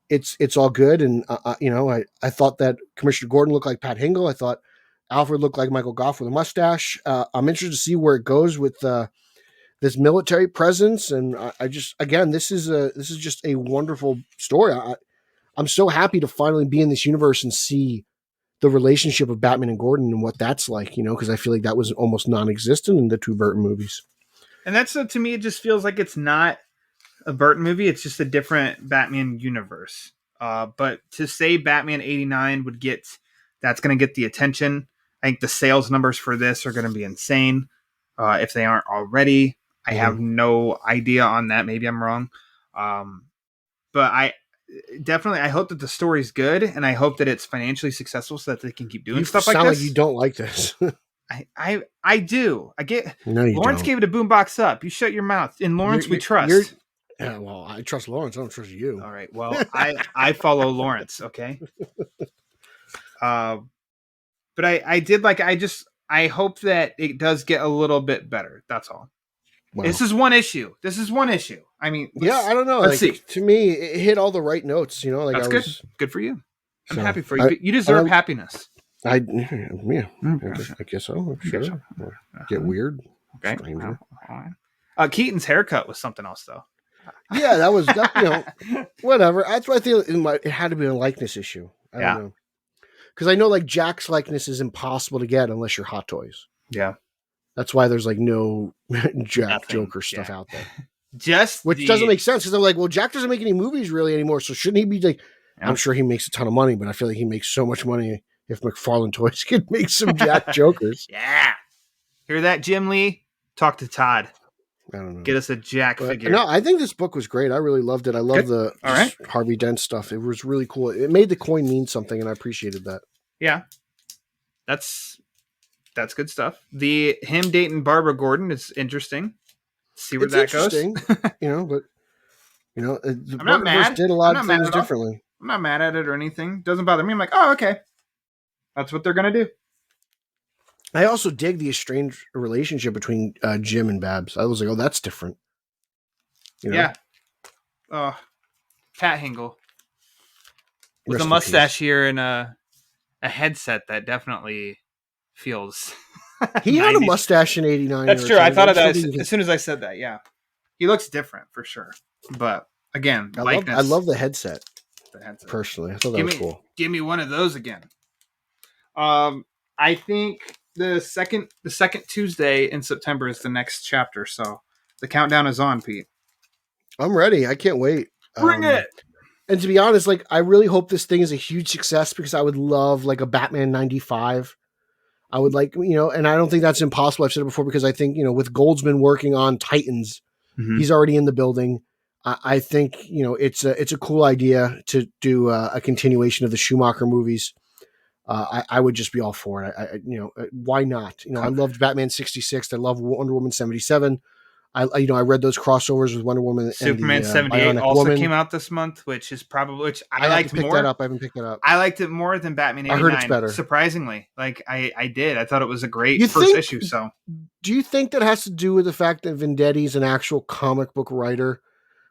it's all good. And I thought that Commissioner Gordon looked like Pat Hingle. I thought Alfred looked like Michael Goff with a mustache. I'm interested to see where it goes with this military presence. And this is just a wonderful story. I'm so happy to finally be in this universe and see the relationship of Batman and Gordon and what that's like, because I feel like that was almost non-existent in the 2 Burton movies. And that's, to me, it just feels like it's not a Burton movie. It's just a different Batman universe. But to say Batman 89 that's going to get the attention. I think the sales numbers for this are going to be insane. If they aren't already, I have no idea on that. Maybe I'm wrong. But I hope that the story's good, and I hope that it's financially successful so that they can keep doing stuff like this. You sound like you don't like this. I do. No, you Lawrence don't. gave it a boombox up. You shut your mouth. In Lawrence, we trust. Yeah, well, I trust Lawrence. I don't trust you. All right. Well, I follow Lawrence. Okay. But I did like. I hope that it does get a little bit better. That's all. Wow. This is one issue. I mean, I don't know. Let's see. To me, it hit all the right notes. You know, like that's good. Good for you. I'm happy for you. You you deserve happiness. I guess so. Sure. Get weird. Okay. Keaton's haircut was something else, though. Yeah, that was whatever. That's why I think it had to be a likeness issue. I don't know. Because I know like Jack's likeness is impossible to get unless you're Hot Toys. Yeah. That's why there's like no Jack Joker stuff out there. Which doesn't make sense because I'm like, well, Jack doesn't make any movies really anymore, so shouldn't he be like? Yeah. I'm sure he makes a ton of money, but I feel like he makes so much money if McFarlane Toys could make some Jack Jokers. Yeah. Hear that, Jim Lee? Talk to Todd. I don't know. Get us a Jack figure. No, I think this book was great. I really loved it. I love the Harvey Dent stuff. It was really cool. It made the coin mean something, and I appreciated that. Yeah. That's good stuff. Him dating Barbara Gordon is interesting. See where that goes. But I'm not mad. Did a lot of things differently. I'm not mad at it or anything. Doesn't bother me. I'm like, oh, okay. That's what they're gonna do. I also dig the estranged relationship between Jim and Babs. I was like, oh, that's different. Yeah. Pat Hingle with a mustache here and a headset that definitely feels. He had a mustache in '89. That's true. I thought of that as soon as I said that. Yeah, he looks different for sure. But again, I love the headset. Personally, I thought that was cool. Give me one of those again. I think the second Tuesday in September is the next chapter, so the countdown is on, Pete. I'm ready. I can't wait. Bring it. And to be honest, like I really hope this thing is a huge success because I would love like a Batman 95. I would like, and I don't think that's impossible. I've said it before because I think, with Goldsman working on Titans, he's already in the building. I think, it's a cool idea to do a continuation of the Schumacher movies. I would just be all for it. Why not? I loved Batman 66. I love Wonder Woman 77. I read those crossovers with Wonder Woman. Superman and 78 also came out this month, which is probably I liked more. That up. I haven't picked that up. I liked it more than Batman 89. I heard it's better. Surprisingly, like I did. I thought it was a great first issue. So, do you think that has to do with the fact that Vendetti's an actual comic book writer?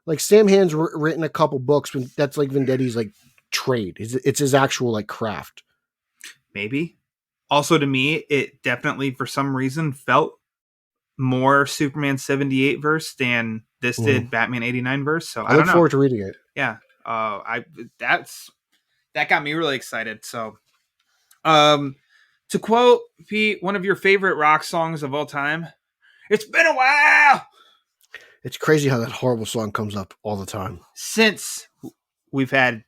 Like Sam Hand's written a couple books, but that's like Vendetti's like trade. It's his actual like craft. Maybe. Also, to me, it definitely for some reason felt more Superman 78 verse than this did Batman 89 verse. So I look forward to reading it. Yeah. That got me really excited. So, to quote Pete, one of your favorite rock songs of all time, "It's been a while." It's crazy how that horrible song comes up all the time. Since we've had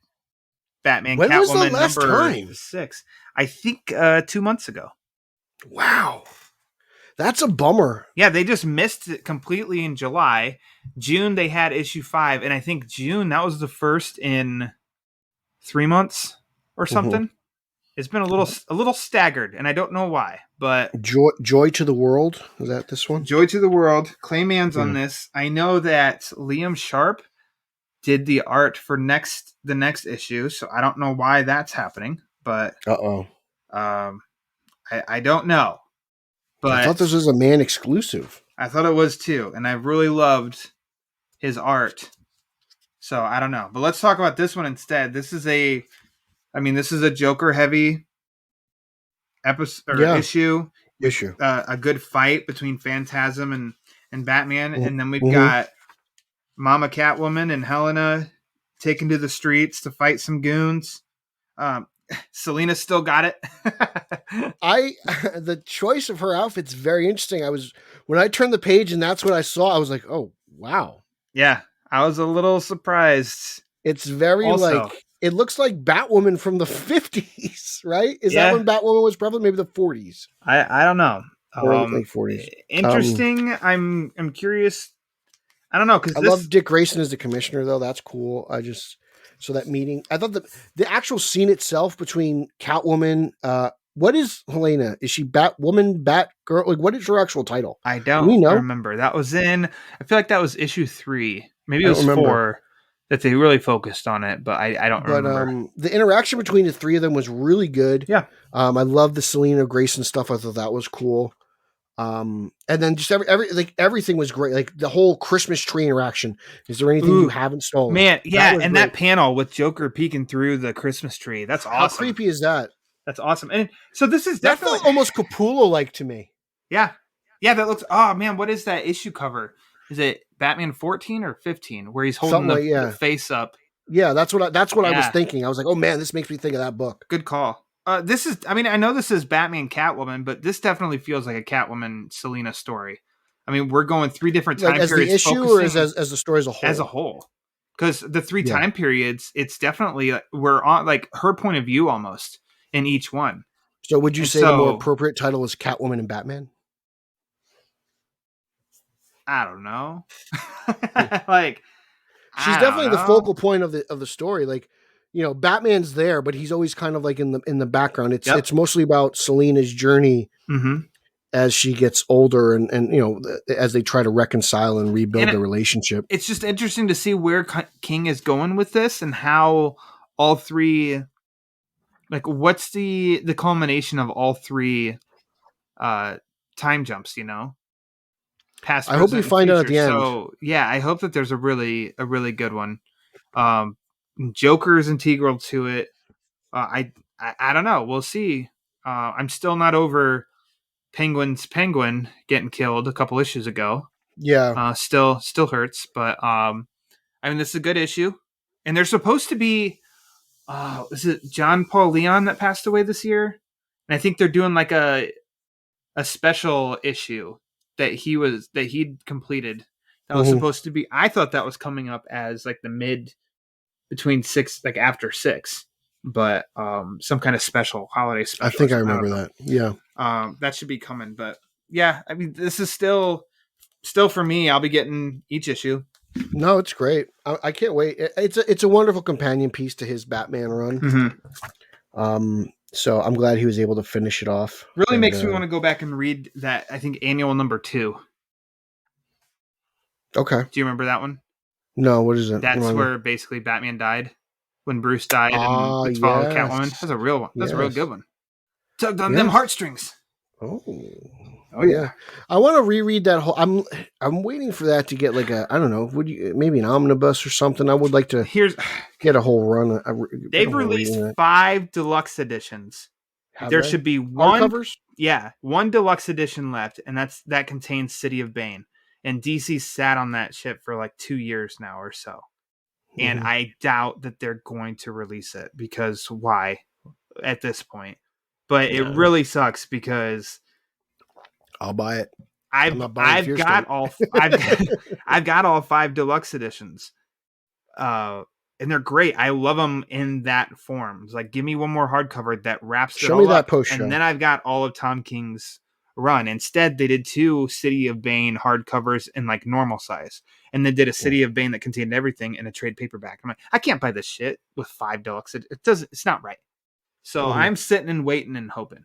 Batman when Catwoman was the last number time? 6, I think 2 months ago. Wow. That's a bummer. Yeah, they just missed it completely in July. June, they had issue 5. And I think June, that was the first in 3 months or something. It's been a little staggered, and I don't know why. But Joy to the World. Is that this one? Joy to the World. Clayman's on this. I know that Liam Sharp did the art for the next issue, so I don't know why that's happening. But I don't know. But I thought this was a Man exclusive. I thought it was too, and I really loved his art. So I don't know, but let's talk about this one instead. This is a Joker heavy episode or issue. A good fight between Phantasm and Batman, and then we've got Mama Catwoman and Helena taken to the streets to fight some goons. Selena still got it. The choice of her outfit's very interesting. When I turned the page and that's what I saw, I was like, oh wow. Yeah, I was a little surprised. It's very also, like it looks like Batwoman from the 50s, right? Is that when Batwoman was prevalent? Maybe the 40s. I don't know. Or late 40s. Interesting. I'm curious. I don't know because I love Dick Grayson as the commissioner, though. That's cool. So that meeting, I thought the actual scene itself between Catwoman, what is Helena? Is she Batwoman, Batgirl? Like, what is her actual title? I Do don't we know? remember. That was I feel like that was issue 3. Maybe it I was don't remember. 4 that they really focused on it, but I don't remember. The interaction between the three of them was really good. Yeah. I love the Selena Grayson stuff. I thought that was cool. And then just everything was great. Like the whole Christmas tree interaction. Is there anything you haven't stolen? Man, yeah, and great. that panel with Joker peeking through the Christmas tree. That's awesome. How creepy is that? That's awesome. And so this is That definitely felt almost Capullo-like to me. Yeah. Yeah, that looks oh man, what is that issue cover? Is it Batman 14 or 15 where he's holding the face up? Yeah, that's what I was thinking. I was like, oh man, this makes me think of that book. Good call. This is I know this is Batman Catwoman, but this definitely feels like a Catwoman Selena story. I mean, we're going 3 different time as periods. The issue or as the story as a whole? As a whole. Because the 3 time periods, it's definitely we're on like her point of view almost in each one. So would you say the more appropriate title is Catwoman and Batman? I don't know. Like she's definitely the focal point of the story. Like, you know, Batman's there, but he's always kind of like in the background. It's mostly about Selena's journey as she gets older and you know, as they try to reconcile and rebuild their relationship. It's just interesting to see where King is going with this and how all 3, like what's the culmination of all 3 time jumps, you know? Past, I hope we find out at the end. So yeah, I hope that there's a really good one. Joker is integral to it. I don't know. We'll see. I'm still not over Penguin's Penguin getting killed a couple issues ago. Yeah. Still hurts, but I mean this is a good issue. And there's supposed to be is it John Paul Leon that passed away this year? And I think they're doing like a special issue that he'd completed. That was supposed to be I thought that was coming up as like the mid between 6, like after 6. But some kind of special holiday special. I think I remember that. Yeah. That should be coming. But yeah, I mean, this is still for me. I'll be getting each issue. No, it's great. I can't wait. It's a wonderful companion piece to his Batman run. So I'm glad he was able to finish it off. Really makes me want to go back and read that. I think annual number 2. Okay. Do you remember that one? No. What is it? That's where basically Batman died. When Bruce died and it's followed Catwoman. That's a real one. That's a real good one. Tugged on them heartstrings. Oh yeah. I want to reread that whole. I'm waiting for that to get like a. I don't know. Maybe an omnibus or something? I would like to. Get a whole run. They've released 5 deluxe editions. There should be one covers. Yeah, one deluxe edition left, and that contains City of Bane. And DC sat on that ship for like 2 years now or so. And I doubt that they're going to release it because why at this point? But it really sucks because I'll buy it. I've got all 5 deluxe editions. And they're great. I love them in that form. It's like, give me one more hardcover that wraps it all up. Show me that post show. And then I've got all of Tom King's run. Instead, they did 2 City of Bane hardcovers in like normal size. And then did a City of Bane that contained everything in a trade paperback. I'm like, I can't buy this shit with 5 deluxe. It's not right. So I'm sitting and waiting and hoping.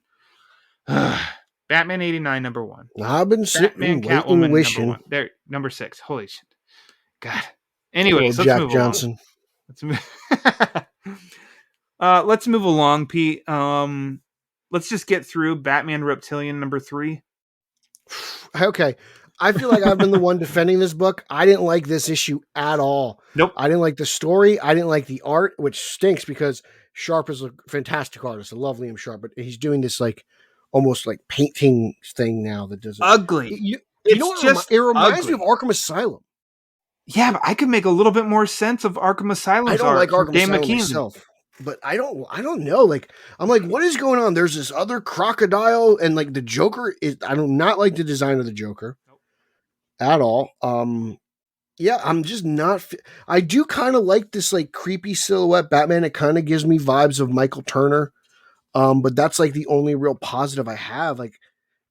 Batman 89, number 1. I've been sitting, Catwoman, wishing. Number 1. There, number 6. Holy shit. God. Anyways, let's move Johnson. Let's move along, Pete. Let's just get through Batman Reptilian number 3. Okay. I feel like I've been the one defending this book. I didn't like this issue at all. Nope. I didn't like the story. I didn't like the art, which stinks because Sharp is a fantastic artist. I love Liam Sharp, but he's doing this like almost like painting thing now that doesn't ugly. You know what? It reminds me of Arkham Asylum. Yeah, but I could make a little bit more sense of Arkham Asylum. I don't like Arkham Asylum myself. But I don't know. Like, I'm like, what is going on? There's this other crocodile, and like the Joker is. I do not like the design of the Joker at all. Yeah, I'm just not. I do kind of like this like creepy silhouette Batman. It kind of gives me vibes of Michael Turner. But that's like the only real positive I have. Like,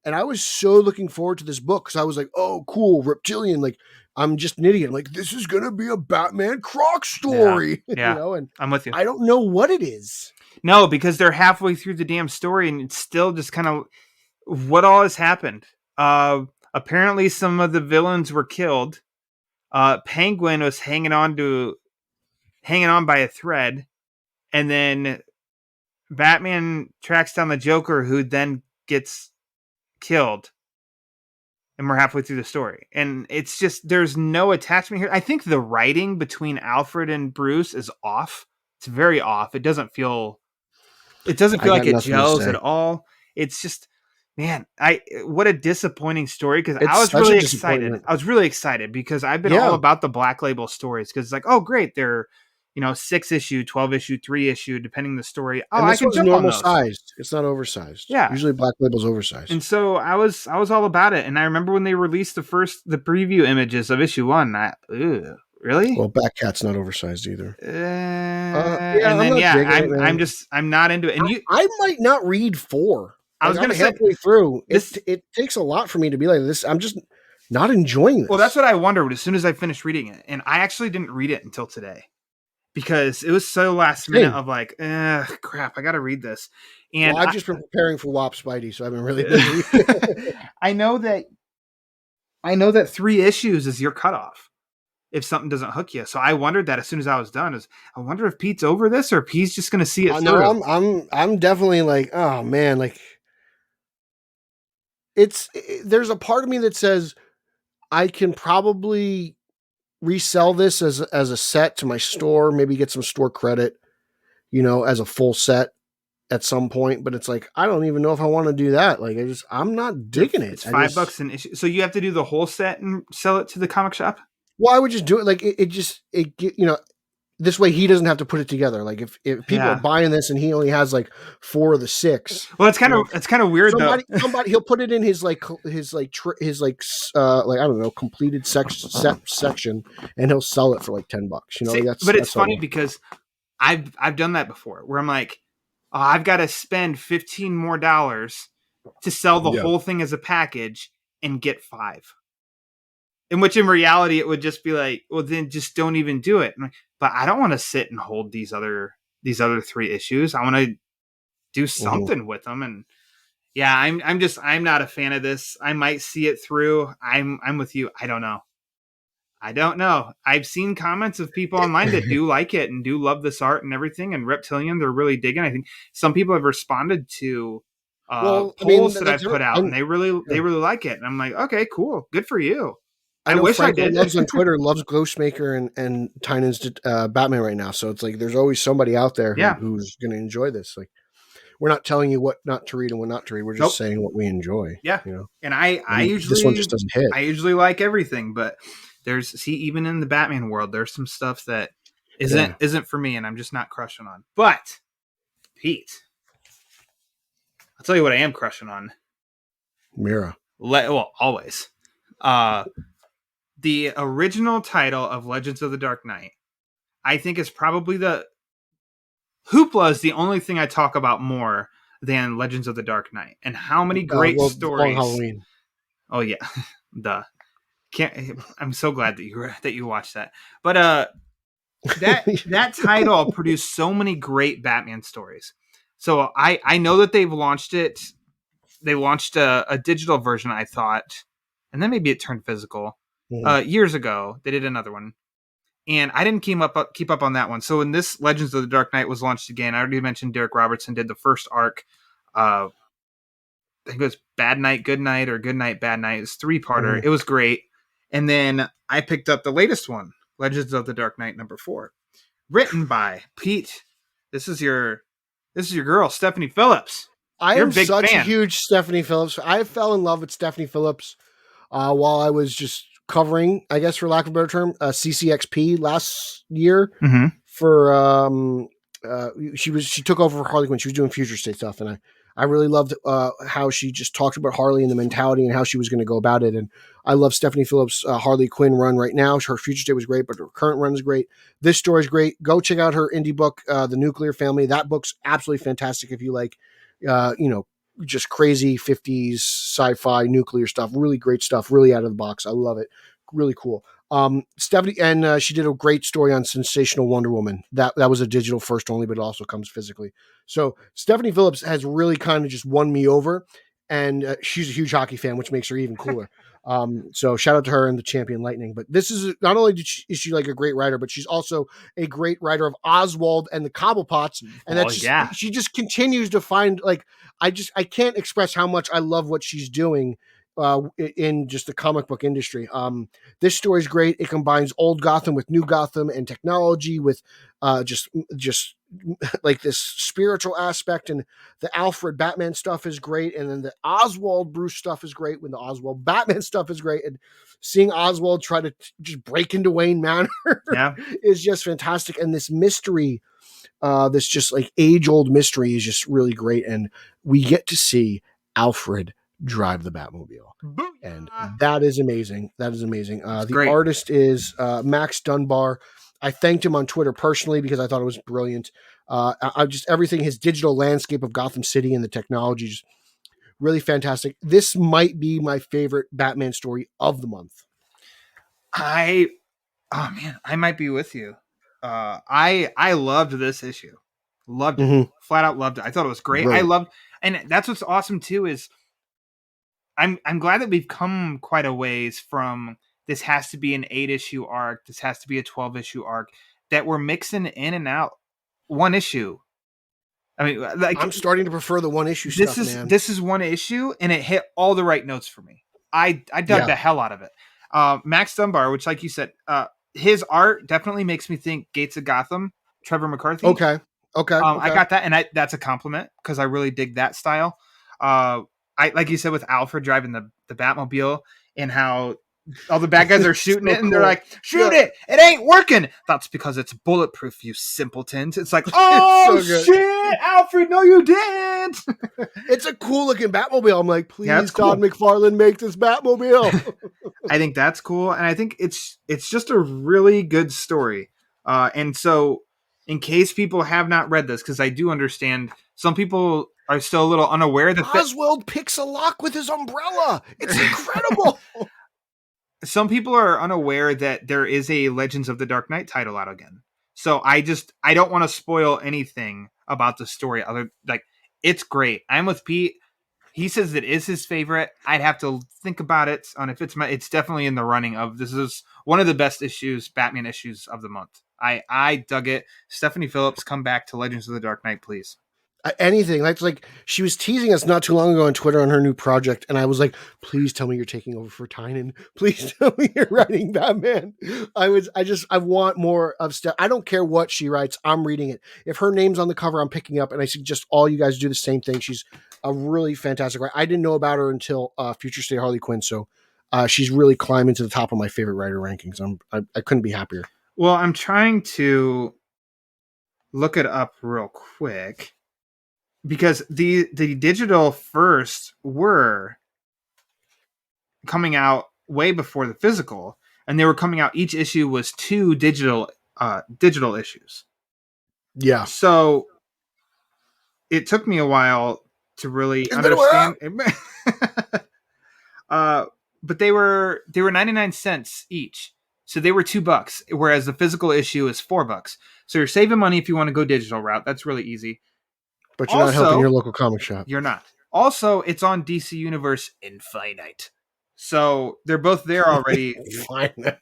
and I was so looking forward to this book because I was like, oh, cool, reptilian. Like, I'm just an idiot. I'm like, this is gonna be a Batman Croc story, Yeah. And I'm with you. I don't know what it is. No, because they're halfway through the damn story and it's still just kind of what all has happened. Apparently some of the villains were killed. Penguin was hanging on by a thread, and then Batman tracks down the Joker, who then gets killed. And we're halfway through the story. And it's just, there's no attachment here. I think the writing between Alfred and Bruce is off. It's very off. It doesn't feel I like got it nothing to gels say. at all. It's just, man, what a disappointing story, because I It's was such a really excited. disappointment. I was really excited because I've been Yeah. all about the Black Label stories, because it's like, oh great, they're 6 issue, 12 issue, 3 issue, depending on the story. Oh, And I this can one's jump on normal those. sized. It's not oversized. Yeah. Usually Black Label's oversized. And so I was all about it. And I remember when they released the preview images of issue 1. Really? Well, Batcat's not oversized either. I'm not into it. And I might not read 4. I was going to say, halfway through. this- It takes a lot for me to be like this. I'm just not enjoying this. well, that's what I wondered as soon as I finished reading it. And I actually didn't read it until today because it was so last minute of like, crap, I got to read this. And I've just been preparing for WAP Spidey, so I've been really busy. I know that 3 issues is your cutoff if something doesn't hook you. So I wondered that as soon as I was done, I wonder if Pete's over this or if he's just going to see it through. No, I'm definitely like, oh man, like there's a part of me that says I can probably resell this as a set to my store, maybe get some store credit, as a full set at some point, but it's like I don't even know if I want to do that. Like I'm not digging it. It's $5 an issue. So you have to do the whole set and sell it to the comic shop? Well, I would just do it like this way he doesn't have to put it together. Like if people are buying this and he only has like 4 of the 6. Well, it's kind of weird though. Somebody he'll put it in his I don't know, completed section, and he'll sell it for like $10. See, but it's funny because I've done that before where I'm like, oh, I've got to spend $15 more to sell the whole thing as a package and get 5. In which in reality it would just be like, well, then just don't even do it. But I don't want to sit and hold these other 3 issues. I want to do something with them. And yeah, I'm not a fan of this. I might see it through. I'm with you. I don't know. I've seen comments of people online that do like it and do love this art and everything. And Reptilian, they're really digging. I think some people have responded to polls that I've put out, and they really like it. And I'm like, okay, cool, good for you. I wish Franco I did. Loves on Twitter loves Ghostmaker and Tynan's Batman right now. So it's like there's always somebody out there who's going to enjoy this. Like we're not telling you what not to read and what not to read. We're just saying what we enjoy. Yeah, And I usually this one just doesn't hit. I usually like everything, but even in the Batman world, there's some stuff that isn't for me, and I'm just not crushing on. But Pete, I'll tell you what I am crushing on. Mira. Always. The original title of Legends of the Dark Knight, I think, is probably Hoopla is the only thing I talk about more than Legends of the Dark Knight, and how many great stories. Halloween. Oh yeah, I'm so glad that you watched that. But that title produced so many great Batman stories. So I know that they've launched it. They launched a digital version, I thought, and then maybe it turned physical. Years ago, they did another one, and I didn't keep up on that one. So when this Legends of the Dark Knight was launched again, I already mentioned Derek Robertson did the first arc. I think it was Bad Night, Good Night, or Good Night, Bad Night. It's 3-parter. It was great. And then I picked up the latest one, Legends of the Dark Knight #4, written by Pete. This is your girl, Stephanie Phillips. I am such a huge Stephanie Phillips. I fell in love with Stephanie Phillips while I was just covering, I guess for lack of a better term, CCXP last year for she took over for Harley Quinn. She was doing Future State stuff, and I really loved how she just talked about Harley and the mentality and how she was going to go about it. And I love Stephanie Phillips' Harley Quinn run right now. Her Future State was great, but her current run is great. This story is great. Go check out her indie book, The Nuclear Family. That book's absolutely fantastic if you like, just crazy 50s sci-fi nuclear stuff. Really great stuff. Really out of the box. I love it. Really cool. Stephanie, and she did a great story on Sensational Wonder Woman. That was a digital first only, but it also comes physically. So Stephanie Phillips has really kind of just won me over, and she's a huge hockey fan, which makes her even cooler. So shout out to her and the Champion Lightning. But this is not only is she like a great writer, but she's also a great writer of Oswald and the Cobblepots, and she just continues to find like I can't express how much I love what she's doing. In just the comic book industry. This story is great. It combines old Gotham with new Gotham and technology with just like this spiritual aspect, and the Alfred Batman stuff is great. And then the Oswald Bruce stuff is great when the Oswald Batman stuff is great. And seeing Oswald try to just break into Wayne Manor is just fantastic. And this mystery, this just like age old mystery is just really great. And we get to see Alfred drive the Batmobile. And that is amazing. That is amazing. The great. Artist is Max Dunbar. I thanked him on Twitter personally because I thought it was brilliant. I just everything, his digital landscape of Gotham City and the technology, just really fantastic. This might be my favorite Batman story of the month. I might be with you. I loved this issue. Loved it. Flat out loved it. I thought it was great. Brilliant. I loved, and that's what's awesome too is I'm glad that we've come quite a ways from this has to be an 8-issue arc, this has to be a 12-issue arc, that we're mixing in and out one issue. I mean, like, I'm starting to prefer the one issue stuff, man. This is one issue, and it hit all the right notes for me. I dug the hell out of it. Max Dunbar, which, like you said, his art definitely makes me think Gates of Gotham, Trevor McCarthy. Okay. I got that, and that's a compliment because I really dig that style. I like you said with Alfred driving the Batmobile and how all the bad guys are shooting it and they're like, shoot it! It ain't working! That's because it's bulletproof, you simpletons. It's like, oh, so shit! Alfred, no you didn't! It's a cool looking Batmobile. I'm like, please, Todd McFarlane, make this Batmobile. I think that's cool, and I think it's just a really good story. And so, in case people have not read this, because I do understand some people are still a little unaware that Oswald picks a lock with his umbrella. It's incredible. Some people are unaware that there is a Legends of the Dark Knight title out again. So I don't want to spoil anything about the story. It's great. I'm with Pete. He says it is his favorite. I'd have to think about it on if it's definitely in the running of, this is one of the best Batman issues of the month. I dug it. Stephanie Phillips, come back to Legends of the Dark Knight, please. Anything. Like she was teasing us not too long ago on Twitter on her new project, and I was like, please tell me you're taking over for Tynan. Please tell me you're writing Batman. I want more of Steph. I don't care what she writes. I'm reading it. If her name's on the cover, I'm picking up, and I suggest all you guys do the same thing. She's a really fantastic writer. I didn't know about her until Future State Harley Quinn, so she's really climbing to the top of my favorite writer rankings. I couldn't be happier. Well, I'm trying to look it up real quick, because the digital first were coming out way before the physical, and they were coming out. Each issue was 2 digital issues. Yeah. So it took me a while to really understand. But they were 99 cents each. So they were $2, whereas the physical issue is $4. So you're saving money if you want to go digital route. That's really easy. But you're not helping your local comic shop. You're not. Also, it's on DC Universe Infinite. So they're both there already. Infinite.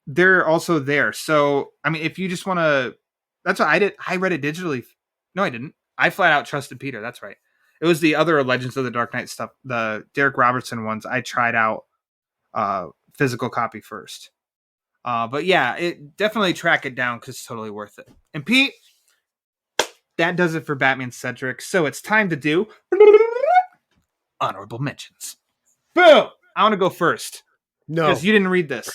They're also there. So, I mean, if you just want to... That's what I did. I read it digitally. No, I didn't. I flat out trusted Peter. That's right. It was the other Legends of the Dark Knight stuff. The Derek Robertson ones. I tried out physical copy first. But yeah, it definitely track it down because it's totally worth it. And Pete... that does it for Batman Centric. So it's time to do honorable mentions. Boom! I want to go first. No. Because you didn't read this.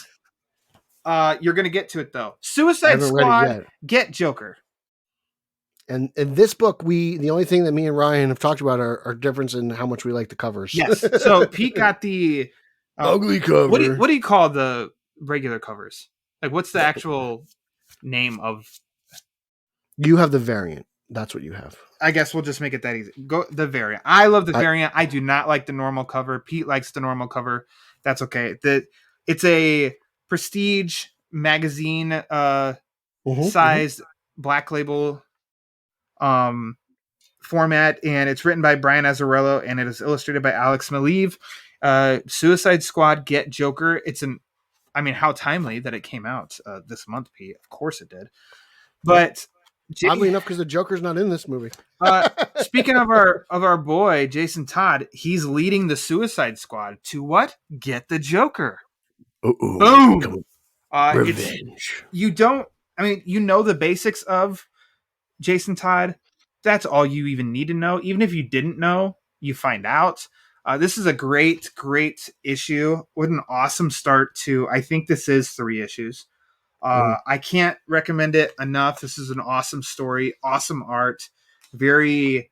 You're going to get to it, though. Suicide Squad, get Joker. And in this book, the only thing that me and Ryan have talked about are difference in how much we like the covers. Yes. So Pete got the ugly cover. What do you call the regular covers? Like, what's the actual name of? You have the variant. That's what you have. I guess we'll just make it that easy. Go the variant. I love the variant. I do not like the normal cover. Pete likes the normal cover. That's okay. It's a prestige magazine sized black label format, and it's written by Brian Azzarello, and it is illustrated by Alex Maleev. Suicide Squad Get Joker. How timely that it came out this month, Pete. Of course it did. But oddly enough, because the Joker's not in this movie. Speaking of our boy Jason Todd, he's leading the Suicide Squad to what? Get the Joker. Boom. Revenge. You know the basics of Jason Todd. That's all you even need to know. Even if you didn't know, you find out. This is a great, great issue. What an awesome start to, I think this is 3 issues. I can't recommend it enough. This is an awesome story, awesome art, very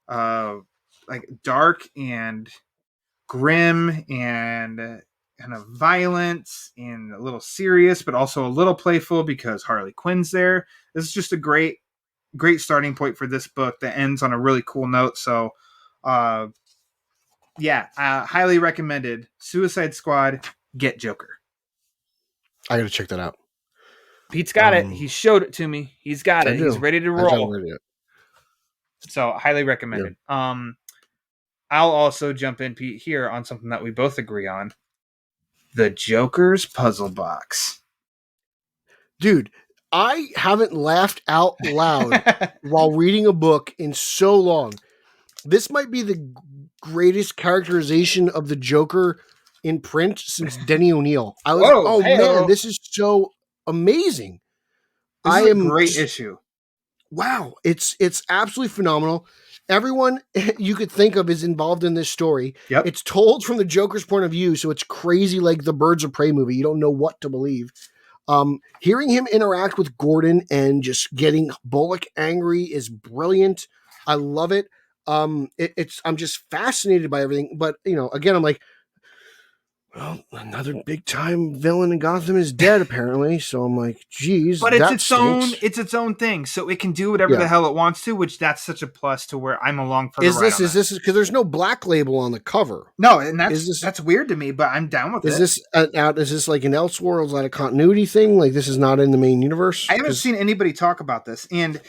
dark and grim and kind of violent and a little serious, but also a little playful because Harley Quinn's there. This is just a great starting point for this book that ends on a really cool note. So, highly recommended. Suicide Squad, Get Joker. I gotta check that out. Pete's got it. He showed it to me. He's got it. He's ready to roll. So highly recommended. Yeah. I'll also jump in, Pete, here on something that we both agree on. The Joker's puzzle box. Dude, I haven't laughed out loud while reading a book in so long. This might be the greatest characterization of the Joker in print since Denny O'Neil. I was man, this is so amazing. This is a great issue. Wow, it's absolutely phenomenal. Everyone you could think of is involved in this story. Yep. It's told from the Joker's point of view, so it's crazy like the Birds of Prey movie. You don't know what to believe. Hearing him interact with Gordon and just getting Bullock angry is brilliant. I love it. I'm just fascinated by everything. But again, I'm like, well, another big time villain in Gotham is dead apparently. So I'm like, geez, but it's its own thing. So it can do whatever the hell it wants to, which that's such a plus to where I'm along for the ride. Is this because there's no black label on the cover? No, and that's weird to me, but I'm down with it. Is this like an Elseworlds, like a continuity thing? Like this is not in the main universe? I haven't seen anybody talk about this, and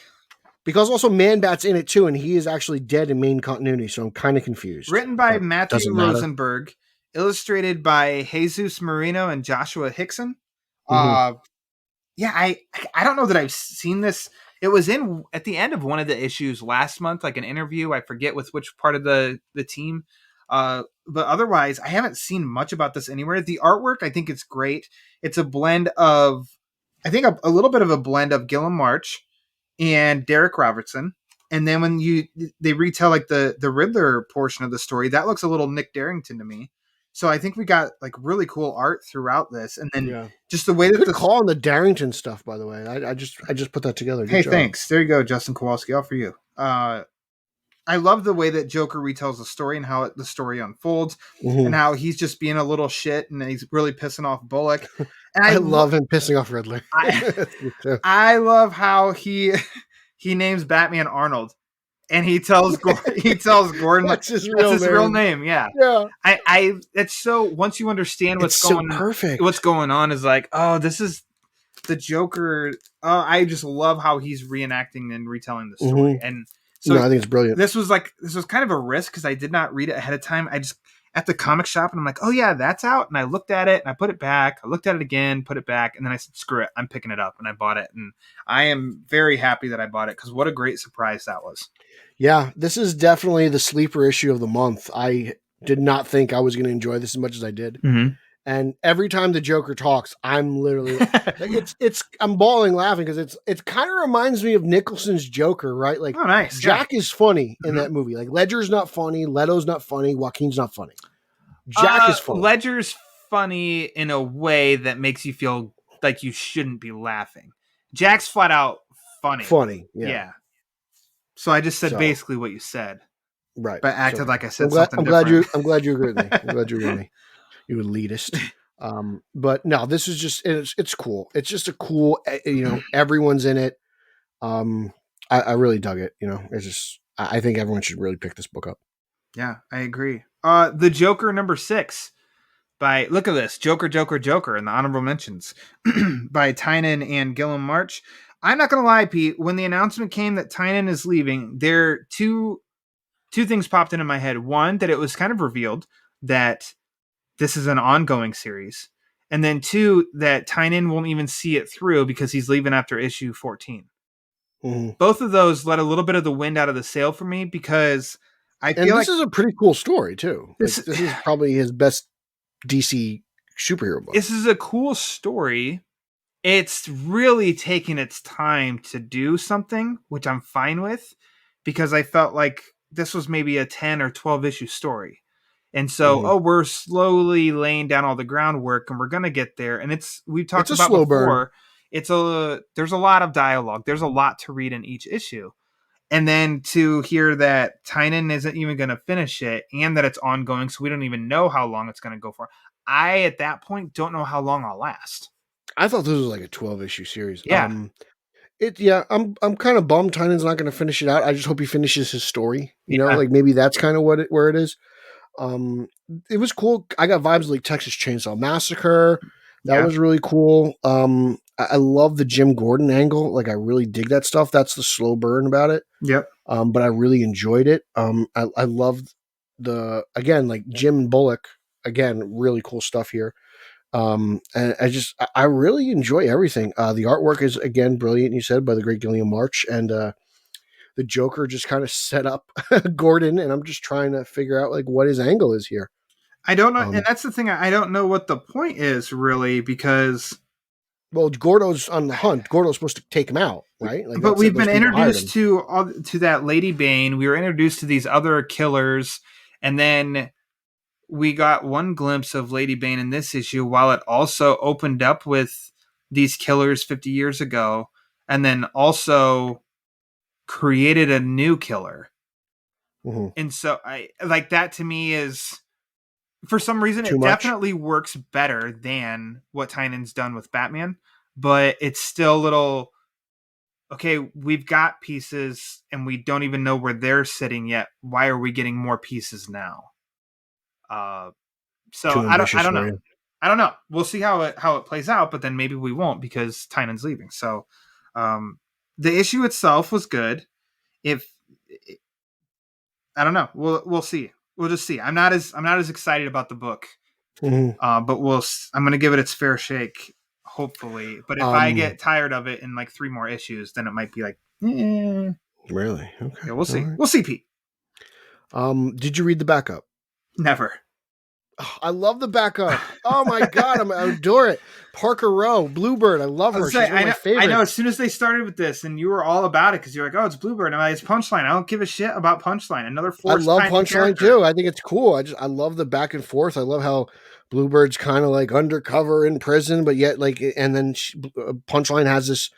because also Man-Bat's in it too, and he is actually dead in main continuity, so I'm kind of confused. Written by Matthew Rosenberg. Illustrated by Jesus Marino and Joshua Hickson. I don't know that I've seen this. It was at the end of one of the issues last month, like an interview. I forget with which part of the team. But otherwise, I haven't seen much about this anywhere. The artwork, I think it's great. It's a blend of, I think a little bit of a blend of Gilliam March and Derek Robertson. And then when they retell like the Riddler portion of the story, that looks a little Nick Darrington to me. So I think we got like really cool art throughout this, and then just the way that the call on the Darrington stuff. By the way, I just put that together. Good job. Thanks. There you go, Justin Kowalski. All for you. I love the way that Joker retells the story and how the story unfolds, and how he's just being a little shit and he's really pissing off Bullock. And I love him pissing off Riddler. I love how he names Batman Arnold. And he tells Gordon that's his real name. Yeah. It's so, once you understand what's going on is like, oh, this is the Joker. Oh, I just love how he's reenacting and retelling the story. And so I think it's brilliant. This was kind of a risk because I did not read it ahead of time. I just at the comic shop and I'm like, oh yeah, that's out. And I looked at it and I put it back. I looked at it again, put it back. And then I said, screw it. I'm picking it up. And I bought it. And I am very happy that I bought it because what a great surprise that was. Yeah, this is definitely the sleeper issue of the month. I did not think I was going to enjoy this as much as I did. Mm-hmm. And every time the Joker talks, I'm literally I'm bawling laughing because it kind of reminds me of Nicholson's Joker, right? Like, oh, nice. Jack is funny in that movie. Like Ledger's not funny, Leto's not funny, Joaquin's not funny. Jack is funny. Ledger's funny in a way that makes you feel like you shouldn't be laughing. Jack's flat out funny. Funny, yeah. So I just said So- basically what you said, Right. but acted Sorry. like I said I'm glad, something I'm glad different. I'm glad you agree with me. I'm glad you agree with me. You elitist. But no, this is just it's cool. It's just a cool, everyone's in it. I really dug it. It's just I think everyone should really pick this book up. Yeah, I agree. The Joker #6 by, look at this, Joker, Joker, Joker in the honorable mentions by Tynan and Gilliam March. I'm not gonna lie, Pete. When the announcement came that Tynan is leaving, there two things popped into my head. One, that it was kind of revealed that this is an ongoing series, and then two, that Tynan won't even see it through because he's leaving after issue 14. Mm-hmm. Both of those let a little bit of the wind out of the sail for me because I And feel this like is a pretty cool story too. This- This is probably his best DC superhero book. this is a cool story. It's really taking its time to do something, which I'm fine with, because I felt like this was maybe a 10 or 12 issue story. And so, Mhm. we're slowly laying down all the groundwork and we're going to get there. And we've talked It's a about slow before, burn. there's a lot of dialogue. There's a lot to read in each issue. And then to hear that Tynan isn't even going to finish it and that it's ongoing, so we don't even know how long it's going to go for. I, at that point, don't know how long I'll last. I thought this was like a 12 issue series. Yeah. I'm kind of bummed Tynan's not going to finish it out. I just hope he finishes his story. Yeah. Like maybe that's kind of where it is. It was cool. I got vibes like Texas Chainsaw Massacre. That Yeah. was really cool. I love the Jim Gordon angle. Like I really dig that stuff. That's the slow burn about it. Yep. But I really enjoyed it. I loved again, like Jim and Bullock, again, really cool stuff here. And I really enjoy everything. The artwork is again brilliant, you said, by the great Gilliam March, and the Joker just kind of set up Gordon, and I'm just trying to figure out like what his angle is here. I don't know, and that's the thing. I don't know what the point is really, because Well, Gordo's on the hunt. Gordo's supposed to take him out, right? Like, but we've been those people hired introduced to that Lady Bane. We were introduced to these other killers, and then we got one glimpse of Lady Bane in this issue, while it also opened up with these killers 50 years ago, and then also created a new killer. Mhm. And so I like that. To me, is for some reason Too it much? definitely works better than what Tynan's done with Batman, but it's still a little okay. We've got pieces and we don't even know where they're sitting yet. Why are we getting more pieces now? So Too I don't ambitious for know. you. I don't know. We'll see how it plays out, but then maybe we won't because Tynan's leaving. So the issue itself was good. I don't know. We'll see. We'll just see. I'm not as excited about the book, Mhm. but I'm going to give it its fair shake, hopefully. But if I get tired of it in like 3 more issues, then it might be like, Really? Okay. yeah, we'll see. All right. We'll see, Pete. Did you read the backup? Never. Oh, I love the backup. Oh my god, I adore it. Parker Rowe, Bluebird. I love her. She's one of my favorites. I know. As soon as they started with this, and you were all about it because you're like, "Oh, it's Bluebird," and I'm like, "It's Punchline." I don't give a shit about Punchline. Another I force. love Punchline too. I think it's cool. I love the back and forth. I love how Bluebird's kind of like undercover in prison, but yet like, and then Punchline has this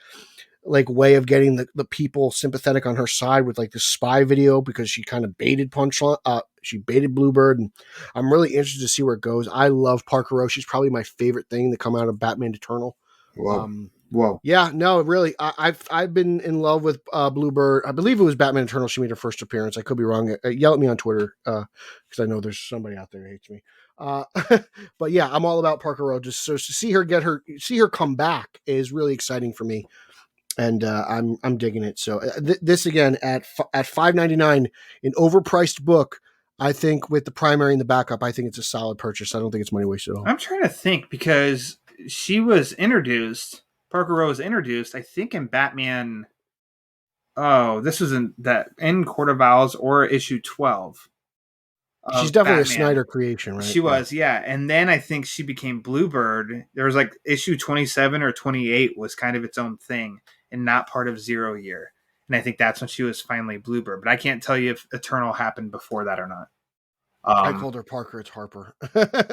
like way of getting the people sympathetic on her side with like the spy video because she kind of baited Punchline. She baited Bluebird, and I'm really interested to see where it goes. I love Parker Rowe. She's probably my favorite thing to come out of Batman Eternal. Whoa. Yeah, no, really. I've been in love with Bluebird. I believe it was Batman Eternal. She made her first appearance. I could be wrong. Yell at me on Twitter because I know there's somebody out there who hates me. But yeah, I'm all about Parker Rowe. Just so to see her come back is really exciting for me, and I'm digging it. So this again at $5.99, an overpriced book. I think with the primary and the backup, I think it's a solid purchase. I don't think it's money wasted at all. I'm trying to think because she was introduced. Parker Rowe was introduced, I think, in Batman. Oh, this was in Court of Owls or issue 12. She's definitely Batman. a Snyder creation, right? She was, yeah. And then I think she became Bluebird. There was like issue 27 or 28 was kind of its own thing and not part of 0 Year. And I think that's when she was finally Bluebird. But I can't tell you if Eternal happened before that or not. I called her Parker. It's Harper.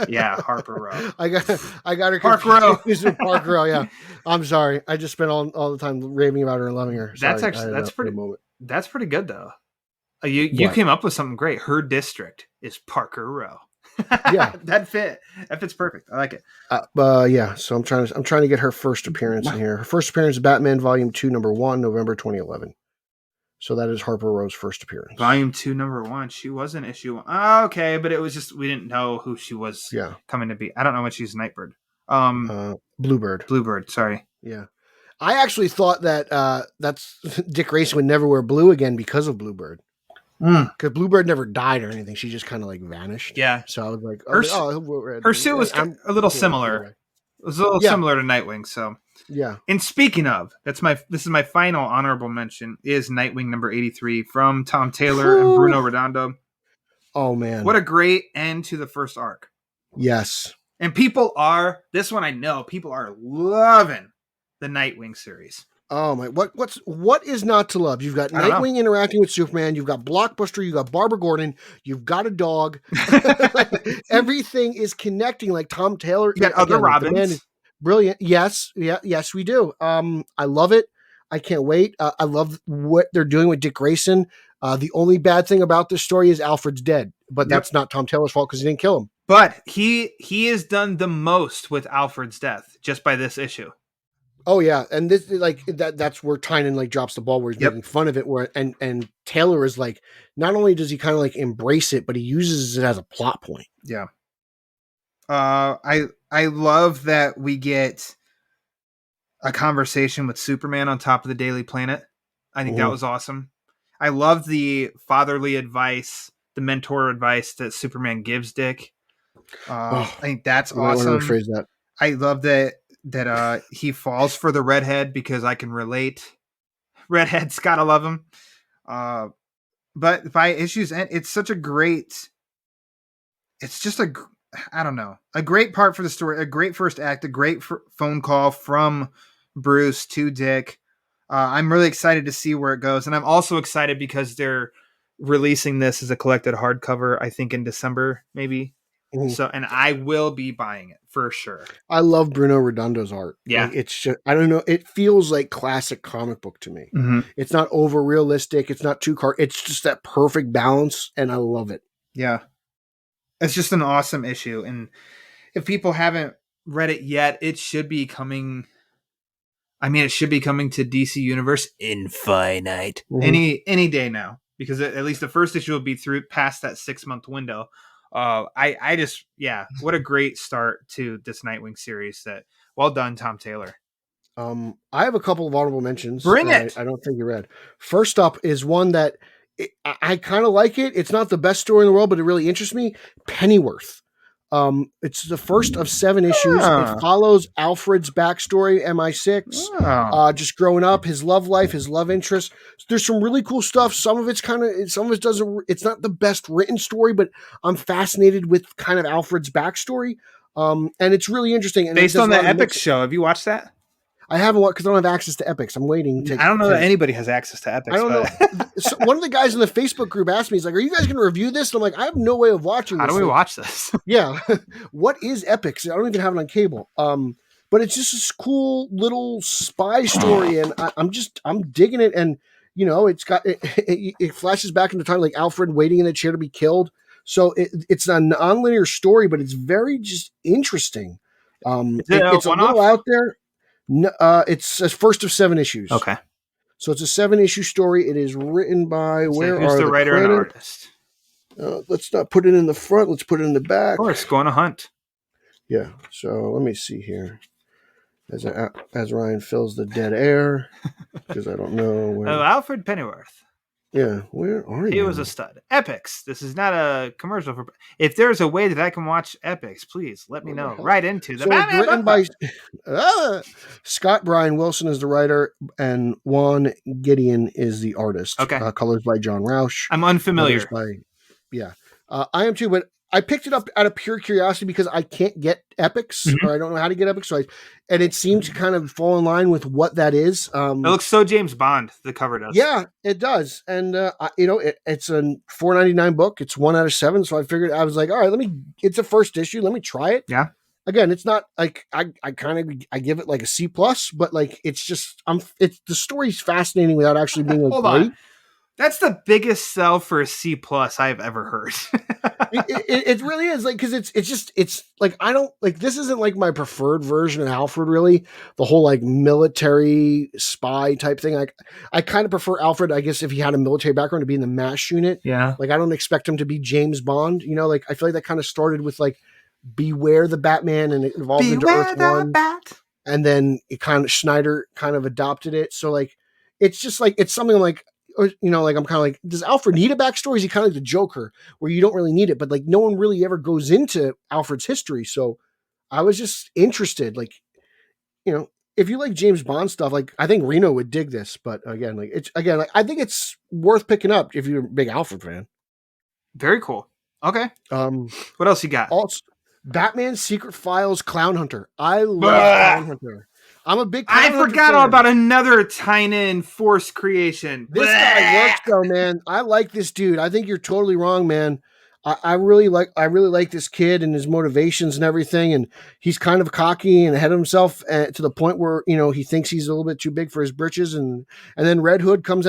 Yeah, Harper Rowe. I got her Parker Rowe. confused with Parker Rowe. Yeah, I'm sorry. I just spent all the time raving about her and loving her. That's Sorry, actually that's for pretty. a moment. That's pretty good though. You What? came up with something great. Her district is Parker Row. Yeah. That fits perfect. I like it. Yeah. So I'm trying to get her first appearance in here. Her first appearance is Batman Volume 2, Number 1, November 2011. So that is Harper Rowe's first appearance. Volume 2, Number 1. She was in issue 1. Oh, okay, but it was just we didn't know who she was coming to be. I don't know when she's Nightbird. Bluebird. Bluebird, sorry. Yeah. I actually thought that that's Dick Grayson would never wear blue again because of Bluebird. Because Bluebird never died or anything. She just kind of like vanished. Yeah. So I was like, her suit was a little similar. Anyway. It was a little similar to Nightwing. So yeah. And speaking of, this is my final honorable mention is Nightwing number 83 from Tom Taylor and Bruno Redondo. Oh man. What a great end to the first arc. Yes. And people are loving the Nightwing series. Oh my! What is not to love? You've got Nightwing interacting with Superman. You've got Blockbuster. You've got Barbara Gordon. You've got a dog. Everything is connecting. Like Tom Taylor. You got other Robins. Brilliant. Yes. Yeah. Yes, we do. I love it. I can't wait. I love what they're doing with Dick Grayson. The only bad thing about this story is Alfred's dead, but that's not Tom Taylor's fault because he didn't kill him. But he has done the most with Alfred's death just by this issue. Oh yeah, and this like that's where Tynan like drops the ball where he's making fun of it, where and Taylor is like, not only does he kind of like embrace it, but he uses it as a plot point. Yeah. I love that we get a conversation with Superman on top of the Daily Planet. I think that was awesome. I love the fatherly advice, the mentor advice that Superman gives Dick. I think that's awesome. Rephrase that. I love that he falls for the redhead because I can relate. Redhead's gotta love him. But by issue's end, it's such a great. It's just a great part for the story. A great first act. A great phone call from Bruce to Dick. I'm really excited to see where it goes, and I'm also excited because they're releasing this as a collected hardcover. I think in December, maybe. So, and I will be buying it for sure. I love Bruno Redondo's art. Yeah. Like, it's just, I don't know. It feels like classic comic book to me. It's not over realistic. It's not too it's just that perfect balance. And I love it. Yeah. It's just an awesome issue. And if people haven't read it yet, it should be coming. I mean, it should be coming to DC Universe Infinite any day now, because at least the first issue will be through past that 6-month window. I just, what a great start to this Nightwing series. Well done, Tom Taylor. I have a couple of honorable mentions. Bring it. I don't think you read. First up is one that I kind of like it. It's not the best story in the world, but it really interests me. Pennyworth. It's the first of 7 issues. It follows Alfred's backstory, MI6, just growing up, his love life, his love interest. There's some really cool stuff. Some of it doesn't, it's not the best written story, but I'm fascinated with kind of Alfred's backstory. And it's really interesting. And based on the Epic show. Have you watched that? I haven't watched because I don't have access to Epics. I'm waiting. I don't know that anybody has access to Epics. I don't know. So one of the guys in the Facebook group asked me, he's like, "Are you guys going to review this?" And I'm like, "I have no way of watching this." How do we watch this? Yeah. What is Epics? I don't even have it on cable. But it's just this cool little spy story, and I'm digging it. And it's got it flashes back into time, like Alfred waiting in the chair to be killed. So it's a non-linear story, but it's very just interesting. It's a little out there. No, it's a first of 7 issues. Okay. So it's a 7-issue story. It is written by who's the writer and artist? Let's not put it in the front. Let's put it in the back. Of course, go on a hunt. Yeah. So let me see here. As Ryan fills the dead air, because I don't know where. Oh, Alfred Pennyworth. Yeah, where are you? He was a stud. Epics. This is not a commercial for. If there's a way that I can watch Epics, please let me know. Right into the Batman. Written by Scott Bryan Wilson is the writer, and Juan Gideon is the artist. Okay. Colors by John Roush. I'm unfamiliar. I am too, but I picked it up out of pure curiosity because I can't get Epics, or I don't know how to get Epics. And it seemed to kind of fall in line with what that is. It looks so James Bond. The cover does. Yeah, it does. And it's a $4.99 book. It's 1 out of 7. So I figured, I was like, all right, it's a first issue. Let me try it. Yeah. Again, it's not like I give it like a C+, but like it's just the story's fascinating without actually being Hold on. That's the biggest sell for a C+ I've ever heard. It really is, like, because it's like, I don't like, this isn't like my preferred version of Alfred, really. The whole like military spy type thing. Like, I kind of prefer Alfred, I guess, if he had a military background, to be in the MASH unit. Yeah. Like, I don't expect him to be James Bond. Like, I feel like that kind of started with like Beware the Batman, and it evolved into Beware Earth the One, bat. and then it kind of Schneider kind of adopted it. So like, it's just like, it's something like, or, like, I'm kind of like, does Alfred need a backstory? Is he kind of like the Joker, where you don't really need it, but like no one really ever goes into Alfred's history. So I was just interested, like, if you like James Bond stuff, like, I think Reno would dig this. But again, like, I think it's worth picking up if you're a big Alfred fan. Very cool. Okay. What else you got? Also, Batman Secret Files Clown Hunter. I love Clown Hunter. I'm a big Clown I Hunter forgot fan. all about another Tynan Force creation. This guy works though, man. I like this dude. I think you're totally wrong, man. I really like this kid and his motivations and everything. And he's kind of cocky and ahead of himself to the point where, he thinks he's a little bit too big for his britches. And then Red Hood comes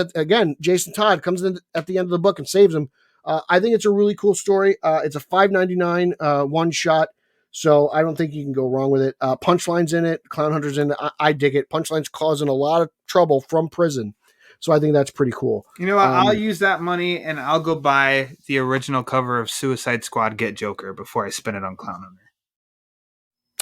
Jason Todd comes in at the end of the book and saves him. I think it's a really cool story. It's a $5.99 one shot. So I don't think you can go wrong with it. Punchline's in it. Clown Hunter's in it. I dig it. Punchline's causing a lot of trouble from prison. So I think that's pretty cool. You know what? I'll use that money and I'll go buy the original cover of Suicide Squad Get Joker before I spend it on Clown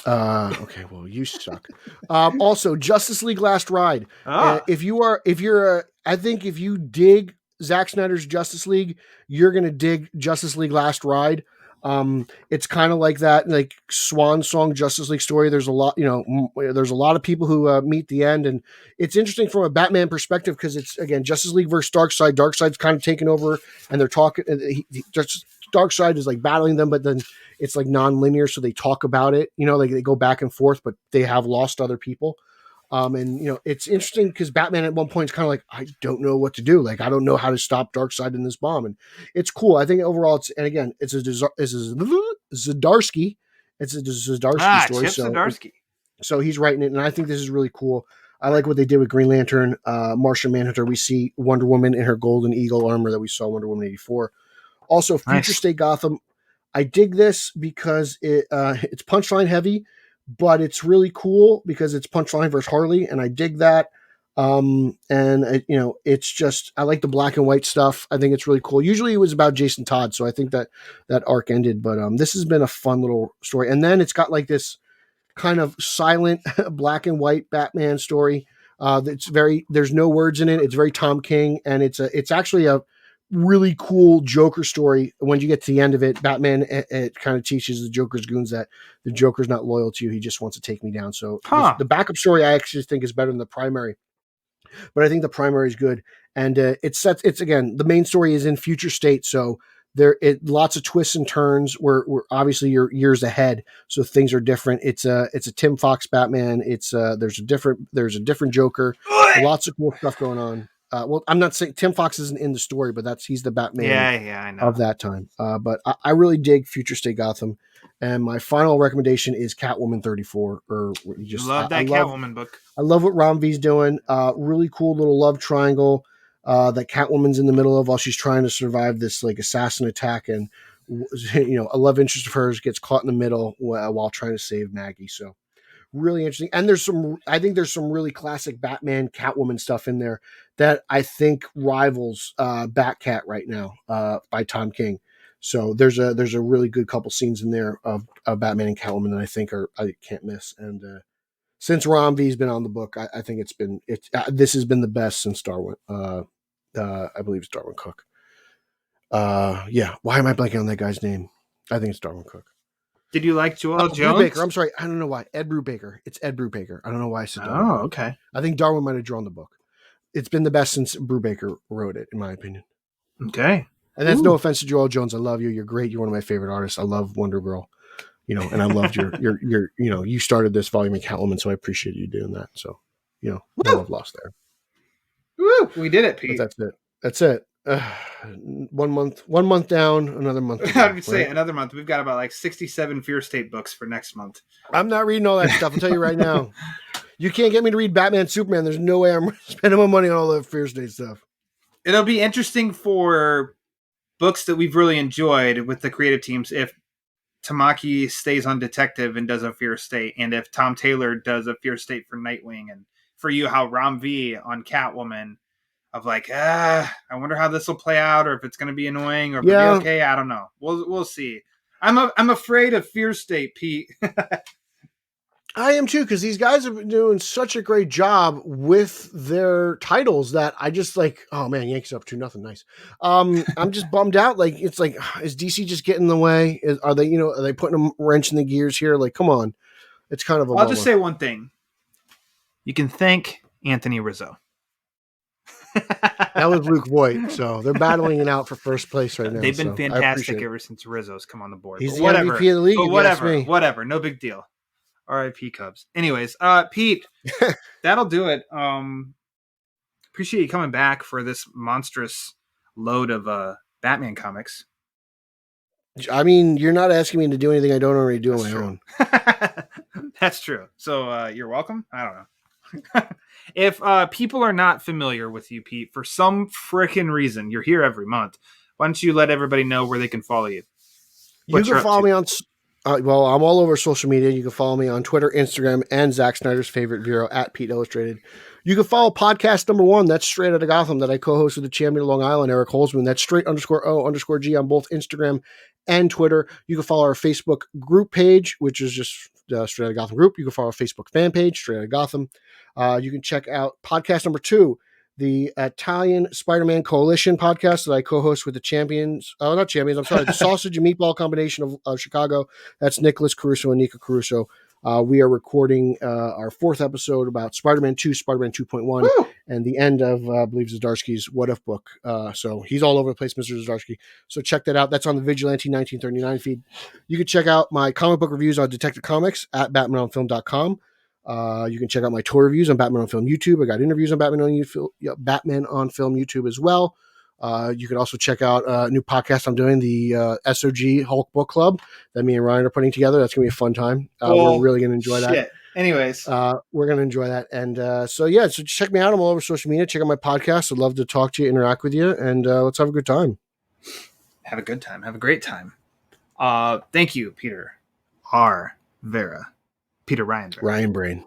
Hunter. Okay, well, you suck. Also, Justice League Last Ride. I think if you dig Zack Snyder's Justice League, you're gonna dig Justice League Last Ride. It's kind of like that, like swan song Justice League story. There's a lot, there's a lot of people who meet the end, and it's interesting from a Batman perspective because it's, again, Justice League versus Darkseid. Darkseid's kind of taken over, and they're talking. Darkseid is like battling them, but then it's like non-linear, so they talk about it. Like they go back and forth, but they have lost other people. And it's interesting because Batman at one point is kind of like, I don't know what to do. Like, I don't know how to stop Darkseid in this bomb. And it's cool. I think overall it's a Zdarsky. It's a Zdarsky story. Chip Zdarsky. So he's writing it, and I think this is really cool. I like what they did with Green Lantern, Martian Manhunter. We see Wonder Woman in her Golden Eagle armor that we saw in Wonder Woman 84. Also, Future State Gotham. I dig this because it's punchline heavy, but it's really cool because it's Punchline versus Harley, and I dig that. It's just, I like the black and white stuff. I think it's really cool. Usually it was about Jason Todd, so I think that arc ended, but this has been a fun little story. And then it's got like this kind of silent black and white Batman story. There's no words in it. It's very Tom King, and it's actually a really cool Joker story. When you get to the end of it, Batman, it kind of teaches the Joker's goons that the Joker's not loyal to you. He just wants to take me down. So the backup story I actually think is better than the primary, but I think the primary is good. And it's again, the main story is in future state. So lots of twists and turns where obviously you're years ahead. So things are different. It's a Tim Fox Batman. There's a different Joker, lots of cool stuff going on. Well, I'm not saying Tim Fox isn't in the story, but he's the Batman I know. of that time. But I really dig Future State Gotham. And my final recommendation is Catwoman 34. Catwoman book. I love what Ram V's doing. Really cool little love triangle that Catwoman's in the middle of while she's trying to survive this like assassin attack. And, a love interest of hers gets caught in the middle while trying to save Maggie. So really interesting. And I think there's some really classic Batman Catwoman stuff in there that I think rivals Batcat right now by Tom King. So there's a really good couple scenes in there of Batman and Catwoman that I think I can't miss. And since Ram V's been on the book, I think this has been the best since Darwin. I believe it's Darwin Cook. Yeah. Why am I blanking on that guy's name? I think it's Darwin Cook. Did you like Joel Jones? Brubaker. I'm sorry. I don't know why. Ed Brubaker. It's Ed Brubaker. I don't know why I said that. Oh, okay. I think Darwin might have drawn the book. It's been the best since Brubaker wrote it, in my opinion. Okay. And that's no offense to Joel Jones. I love you. You're great. You're one of my favorite artists. I love Wonder Girl. And I loved your you started this volume in Catwoman, so I appreciate you doing that. So, no love lost there. Woo! We did it, Pete. But that's it. 1 month down, another month. I would say another month. We've got about like 67 Fear State books for next month. I'm not reading all that stuff. I'll tell you right now. You can't get me to read Batman, Superman. There's no way I'm spending my money on all the Fear State stuff. It'll be interesting for books that we've really enjoyed with the creative teams if Tamaki stays on Detective and does a Fear State, and if Tom Taylor does a Fear State for Nightwing, and for you, how Ram V on Catwoman, of like, I wonder how this will play out, or if it's going to be annoying, or if it'll be okay. I don't know. We'll see. I'm afraid of Fear State, Pete. I am too, because these guys have been doing such a great job with their titles that I just like, oh man, Yankees up 2-0, nice. I'm just bummed out. Like, it's like, is DC just getting in the way? Are they putting a wrench in the gears here? Like, come on. It's kind of a I'll just say one thing. You can thank Anthony Rizzo. That was Luke Voigt, so they're battling it out for first place right now. They've been fantastic ever since Rizzo's come on the board. He's the MVP of the league. Whatever, no big deal. R.I.P. Cubs. Anyways, Pete, that'll do it. Appreciate you coming back for this monstrous load of Batman comics. I mean, you're not asking me to do anything I don't already do on my own. That's true. So you're welcome. I don't know. If people are not familiar with you, Pete, for some frickin' reason, you're here every month. Why don't you let everybody know where they can follow you? You can follow me on... well, I'm all over social media. You can follow me on Twitter, Instagram, and Zack Snyder's favorite bureau at Pete Illustrated. You can follow podcast number 1. That's Straight Outta Gotham that I co-host with the champion of Long Island, Eric Holzman. That's straight_O_G on both Instagram and Twitter. You can follow our Facebook group page, which is just Straight Outta Gotham group. You can follow our Facebook fan page, Straight Outta Gotham. You can check out podcast number 2, the Italian Spider-Man Coalition podcast that I co-host with the the Sausage and Meatball combination of Chicago. That's Nicholas Caruso and Nika Caruso. We are recording our 4th episode about Spider-Man 2, Spider-Man 2.1, and the end of, I believe, Zdarsky's What If book. So he's all over the place, Mr. Zdarsky. So check that out. That's on the Vigilante 1939 feed. You can check out my comic book reviews on Detective Comics at batmanonfilm.com. You can check out my tour reviews on Batman on Film YouTube. I got interviews on Batman on Film YouTube as well. You can also check out a new podcast I'm doing, the SOG Hulk Book Club that me and Ryan are putting together. That's going to be a fun time. We're really going to enjoy that. Anyways. We're going to enjoy that. And so check me out. I'm all over social media. Check out my podcast. I'd love to talk to you, interact with you, and let's have a good time. Have a good time. Have a great time. Thank you, Peter R. Verra. Peter Ryan Brain.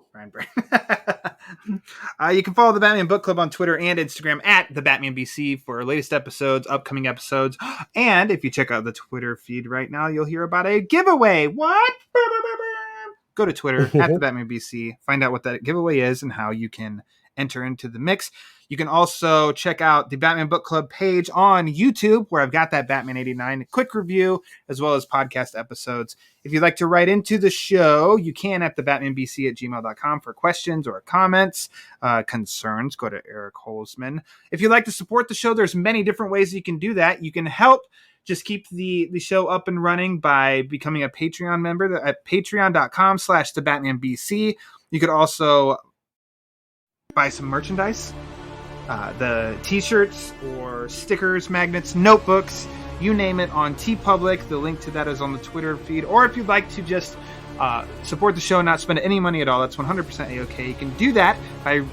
You can follow the Batman Book Club on Twitter and Instagram at thebatmanbc for latest episodes, upcoming episodes. And if you check out the Twitter feed right now, you'll hear about a giveaway. What? Go to Twitter at thebatmanbc, find out what that giveaway is and how you can enter into the mix. You can also check out the Batman Book Club page on YouTube, where I've got that Batman 89 quick review, as well as podcast episodes. If you'd like to write into the show, you can at thebatmanbc@gmail.com for questions or comments, concerns. Go to Eric Holzman. If you'd like to support the show, there's many different ways you can do that. You can help just keep the show up and running by becoming a Patreon member at patreon.com/thebatmanbc. You could also buy some merchandise. The t-shirts or stickers, magnets, notebooks, you name it, on TeePublic. The link to that is on the Twitter feed. Or if you'd like to just support the show and not spend any money at all, that's 100% A-okay. You can do that by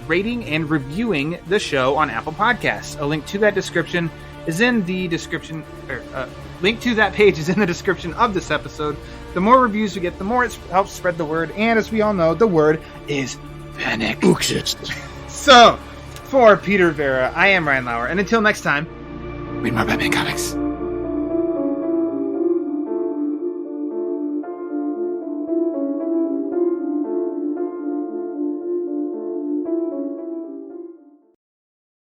rating and reviewing the show on Apple Podcasts. A link to that description is in the description, link to that page is in the description of this episode. The more reviews we get, the more it helps spread the word. And as we all know, the word is panic. So, for Peter Verra, I am Ryan Lauer, and until next time, read more Batman comics.